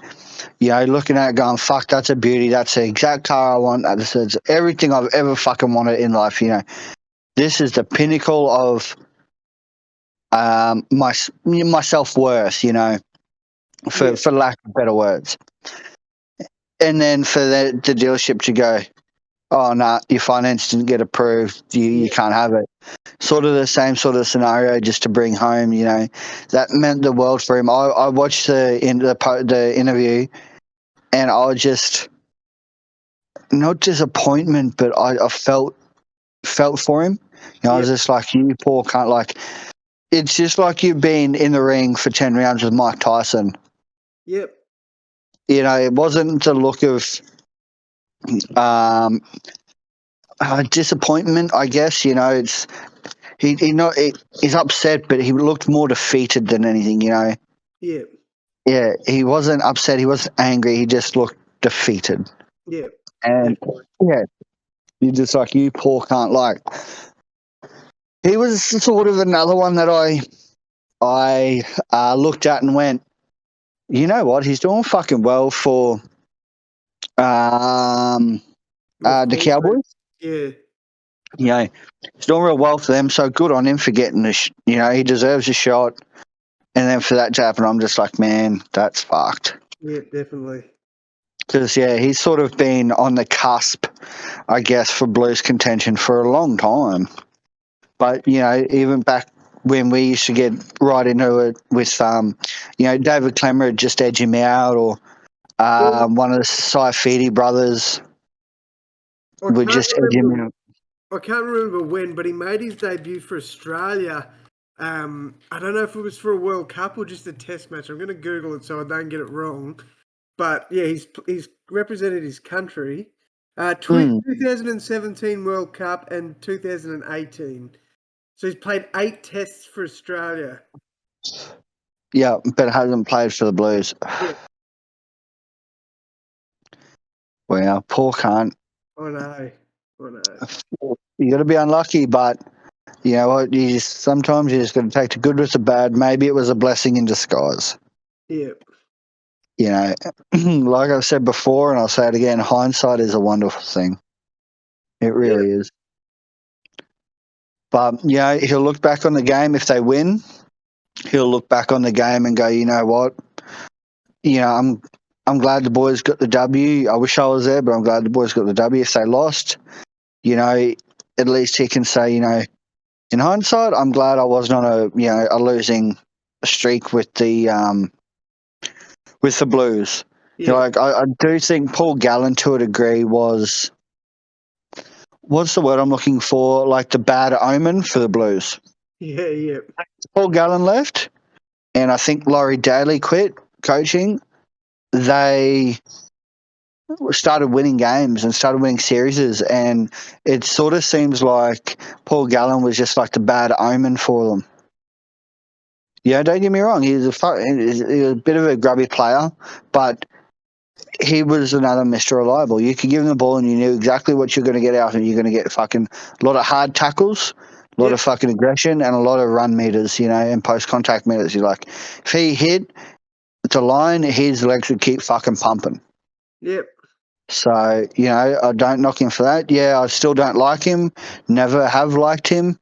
looking at it going, fuck, that's a beauty. That's the exact car I want. That's everything I've ever fucking wanted in life, This is the pinnacle of my self-worth, for lack of better words. And then for the dealership to go, oh, no, your finance didn't get approved. You can't have it. Sort of the same sort of scenario just to bring home, that meant the world for him. I watched the interview and I was just, not disappointment, but I felt for him. I was just like, you poor cunt. Like, it's just like you've been in the ring for 10 rounds with Mike Tyson. Yep. It wasn't the look of disappointment, I guess. he's upset, but he looked more defeated than anything. Yeah. Yeah, he wasn't upset. He wasn't angry. He just looked defeated. Yeah. And yeah, you just like you poor cunt. Like he was sort of another one that I looked at and went, you know what? He's doing fucking well for the Cowboys. Yeah. You know, he's doing real well for them. So good on him for getting he deserves a shot. And then for that to happen, I'm just like, man, that's fucked. Yeah, definitely. Because he's sort of been on the cusp, I guess, for Blues contention for a long time. But even back when we used to get right into it with, David Clemmer would just edge him out, or one of the Saifidi brothers would just edge him out. I can't remember when, but he made his debut for Australia. I don't know if it was for a World Cup or just a Test match. I'm going to Google it so I don't get it wrong. But yeah, he's represented his country. 2017 World Cup and 2018. So he's played 8 tests for Australia. Yeah, but hasn't played for the Blues. Yeah. Well, poor cunt. I know. You got to be unlucky, but you know what? Sometimes you just got to take the good with the bad. Maybe it was a blessing in disguise. Yeah. Like I've said before, and I'll say it again, hindsight is a wonderful thing. It really is. But, he'll look back on the game if they win. He'll look back on the game and go, you know what? I'm glad the boys got the W. I wish I was there, but I'm glad the boys got the W. If they lost, at least he can say, in hindsight, I'm glad I wasn't on a losing streak with the Blues. Yeah. I do think Paul Gallen, to a degree, was, what's the word I'm looking for? Like the bad omen for the Blues. Yeah. Paul Gallen left, and I think Laurie Daly quit coaching. They started winning games and started winning series, and it sort of seems like Paul Gallen was just like the bad omen for them. Yeah, don't get me wrong. He's a bit of a grubby player, but he was another Mr. Reliable. You could give him the ball and you knew exactly what you're going to get out, and you're going to get fucking a lot of hard tackles, a lot of fucking aggression, and a lot of run meters, and post-contact meters. You're like, if he hit the line, his legs would keep fucking pumping. Yep. So, I don't knock him for that. Yeah, I still don't like him. Never have liked him.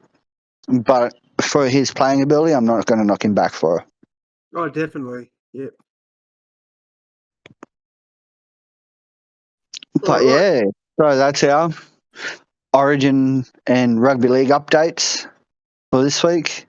But for his playing ability, I'm not going to knock him back for it. Oh, definitely. Yep. But so that's our Origin and Rugby League updates for this week.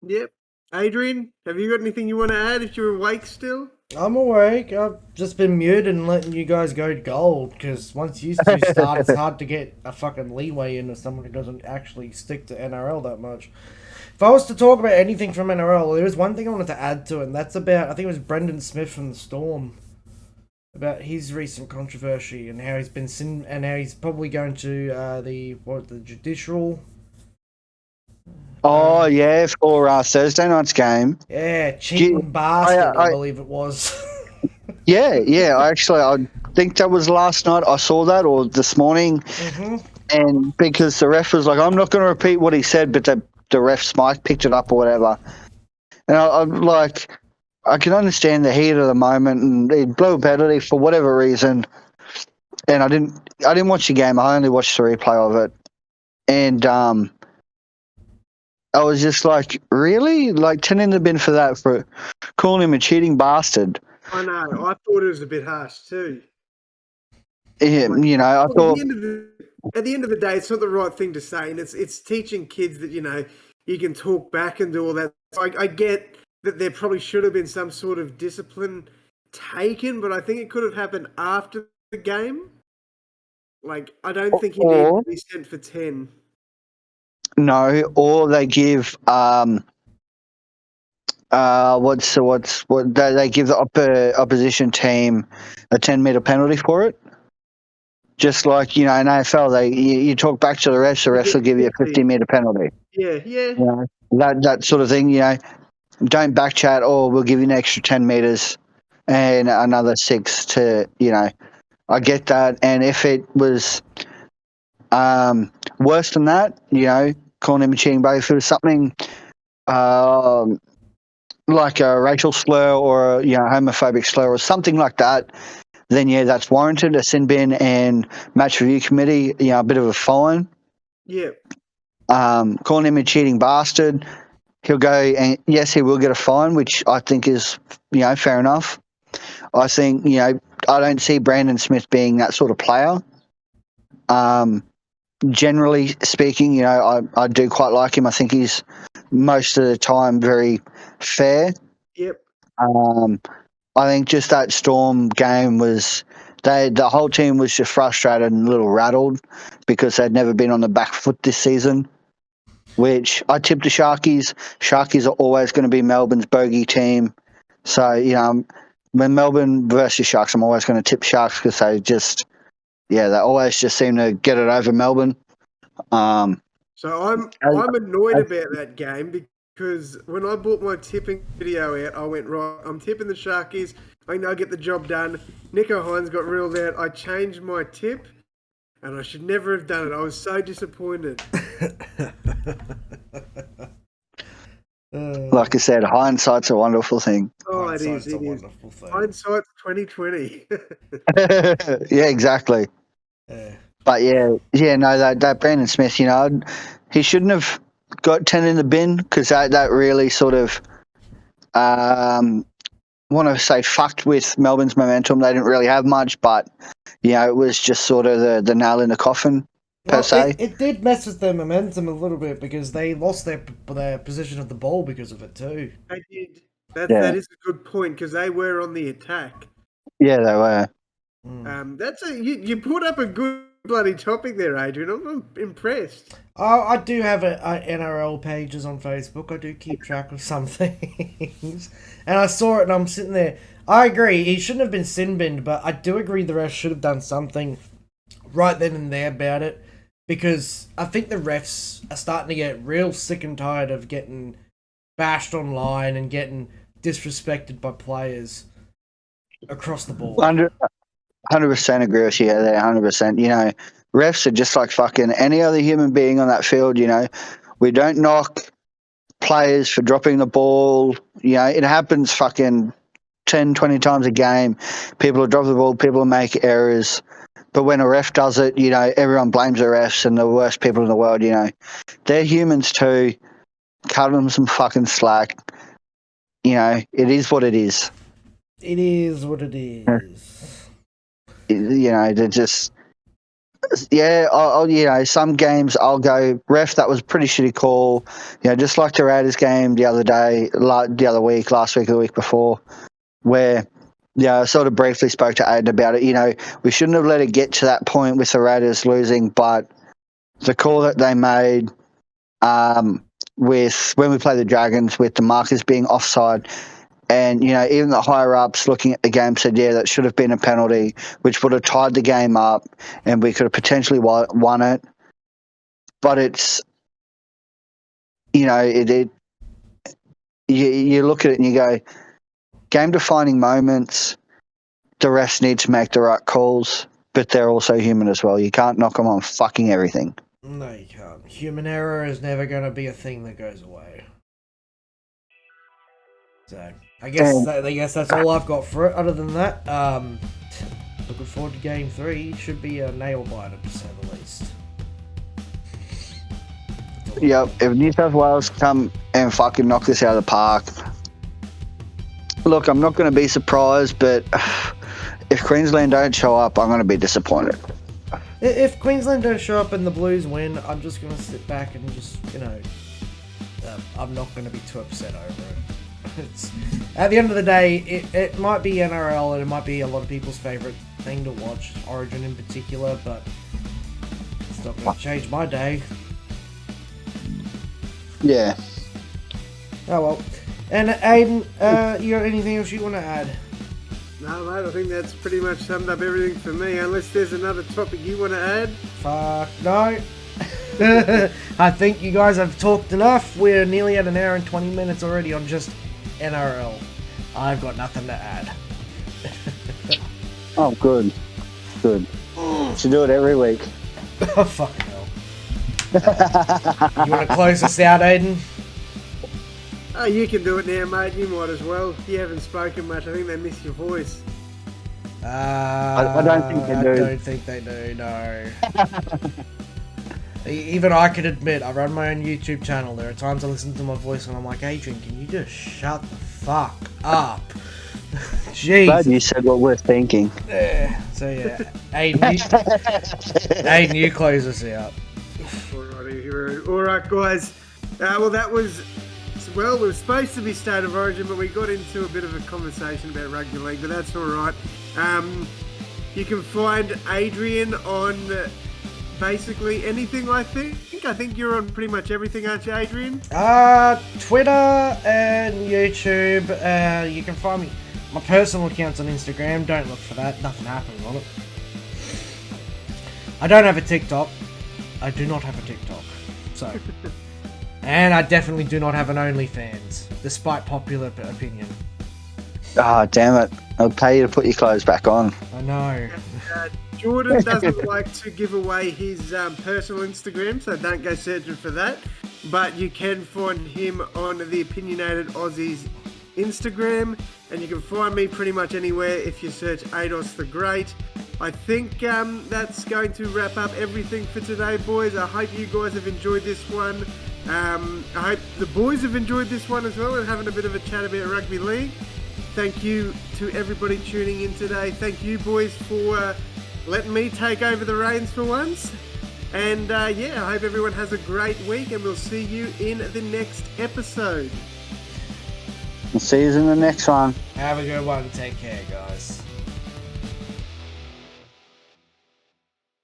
Yep. Adrian, have you got anything you want to add if you're awake still? I'm awake. I've just been muted and letting you guys go gold, because once you two start, it's hard to get a fucking leeway into someone who doesn't actually stick to NRL that much. If I was to talk about anything from NRL, there was one thing I wanted to add to it, and that's about, I think it was Brendan Smith from the Storm, about his recent controversy and how he's probably going to the judicial. Oh, yeah, for Thursday night's game. Yeah, cheating bastard, I believe it was. Yeah, I think that was last night. I saw that, or this morning. Mm-hmm. And because the ref was like, I'm not going to repeat what he said, but the ref's mic picked it up or whatever. And I'm like, I can understand the heat of the moment, and he blew a penalty for whatever reason. And I didn't watch the game. I only watched the replay of it. And I was just like, really? Like, 10 in the bin for that, for calling him a cheating bastard. I know. I thought it was a bit harsh too. Yeah, I thought... At the end of the day, it's not the right thing to say, and it's teaching kids that, you can talk back and do all that. I get that there probably should have been some sort of discipline taken, but I think it could have happened after the game. Like, I don't think he needs to be sent for 10. No, or they give they give the opposition team a 10-meter penalty for it. Just like, in AFL, you talk back to the refs will give you a 50-metre penalty. Yeah. You know, that sort of thing, don't backchat, or we'll give you an extra 10 metres and another 6 to, I get that. And if it was worse than that, calling him a cheating bugger, if it was something like a racial slur or a homophobic slur or something like that, then that's warranted. A sin bin and match review committee, a bit of a fine. Yeah. Calling him a cheating bastard, he'll go, and yes, he will get a fine, which I think is fair enough. I think I don't see Brandon Smith being that sort of player. Generally speaking, I do quite like him. I think he's most of the time very fair. Yep. I think just that Storm game was the whole team was just frustrated and a little rattled because they'd never been on the back foot this season, which I tipped the Sharkies. Sharkies are always going to be Melbourne's bogey team. So, when Melbourne versus Sharks, I'm always going to tip Sharks because they always just seem to get it over Melbourne. So I'm annoyed about that game because when I bought my tipping video out, I went, right, I'm tipping the Sharkies. I know I get the job done. Nico Hines got ruled out. I changed my tip, and I should never have done it. I was so disappointed. Like I said, hindsight's a wonderful thing. Oh, it is. Hindsight's 2020. Yeah, exactly. But that Brandon Smith, he shouldn't have got 10 in the bin because that really sort of, want to say fucked with Melbourne's momentum. They didn't really have much, but, it was just sort of the nail in the coffin, per se. It did mess with their momentum a little bit because they lost their position of the ball because of it too. They did. That is a good point because they were on the attack. Yeah, they were. You put up a good bloody topic there, Adrian. I'm impressed. Oh, I do have a NRL pages on Facebook. I do keep track of some things. And I saw it and I'm sitting there. I agree, he shouldn't have been sin binned, but I do agree the refs should have done something right then and there about it. Because I think the refs are starting to get real sick and tired of getting bashed online and getting disrespected by players across the board. 100% agree with you there, 100%. Refs are just like fucking any other human being on that field, We don't knock players for dropping the ball. It happens fucking 10, 20 times a game. People will drop the ball, people will make errors. But when a ref does it, everyone blames the refs and the worst people in the world, They're humans too. Cut them some fucking slack. It is what it is. It is what it is. They're just... some games I'll go, ref, that was a pretty shitty call. Just like the Raiders game the other week, last week or the week before, where... I sort of briefly spoke to Aden about it. We shouldn't have let it get to that point with the Raiders losing, but the call that they made with when we played the Dragons with the markers being offside, and even the higher ups looking at the game said, that should have been a penalty, which would have tied the game up, and we could have potentially won it. But it's you look at it and you go, game-defining moments, the refs need to make the right calls, but they're also human as well. You can't knock them on fucking everything. No, you can't. Human error is never going to be a thing that goes away. So, I guess that's all I've got for it. Other than that, looking forward to Game 3. Should be a nail-biter, to say the least. Yep, if New South Wales come and fucking knock this out of the park... Look, I'm not going to be surprised, but if Queensland don't show up, I'm going to be disappointed. If Queensland don't show up and the Blues win, I'm just going to sit back and just, I'm not going to be too upset over it. At the end of the day, it might be NRL and it might be a lot of people's favourite thing to watch, Origin in particular, but it's not going to change my day. Yeah. Oh well. And Aden, you got anything else you want to add? No, mate, I think that's pretty much summed up everything for me, unless there's another topic you want to add. Fuck no. I think you guys have talked enough. We're nearly at an hour and 20 minutes already on just NRL. I've got nothing to add. Oh, good. Good. Should do it every week. Oh, fucking hell. You want to close us out, Aden? Oh, you can do it now, mate. You might as well. You haven't spoken much. I think they miss your voice. I don't think they do. I don't think they do, no. Even I can admit, I run my own YouTube channel. There are times I listen to my voice and I'm like, Adrian, can you just shut the fuck up? Jeez. Glad you said what we're thinking. Yeah. So yeah, Aden, you close us out. Alright, guys. Well, that was... Well, we were supposed to be State of Origin, but we got into a bit of a conversation about rugby league, but that's alright. You can find Adrian on basically anything, I think. I think you're on pretty much everything, aren't you, Adrian? Twitter and YouTube. You can find me. My personal account's on Instagram. Don't look for that. Nothing happens on it. I don't have a TikTok. I do not have a TikTok. So... And I definitely do not have an OnlyFans, despite popular opinion. Ah, damn it. I'll pay you to put your clothes back on. I know. Jordan doesn't like to give away his personal Instagram, so don't go searching for that. But you can find him on the Opinionated Aussies Instagram, and you can find me pretty much anywhere if you search Ados the Great. I think that's going to wrap up everything for today, boys. I hope you guys have enjoyed this one. I hope the boys have enjoyed this one as well and having a bit of a chat about rugby league. Thank you to everybody tuning in today. Thank you, boys, for letting me take over the reins for once. And yeah, I hope everyone has a great week, and we'll see you in the next episode. We'll see you in the next one. Have a good one. Take care, guys.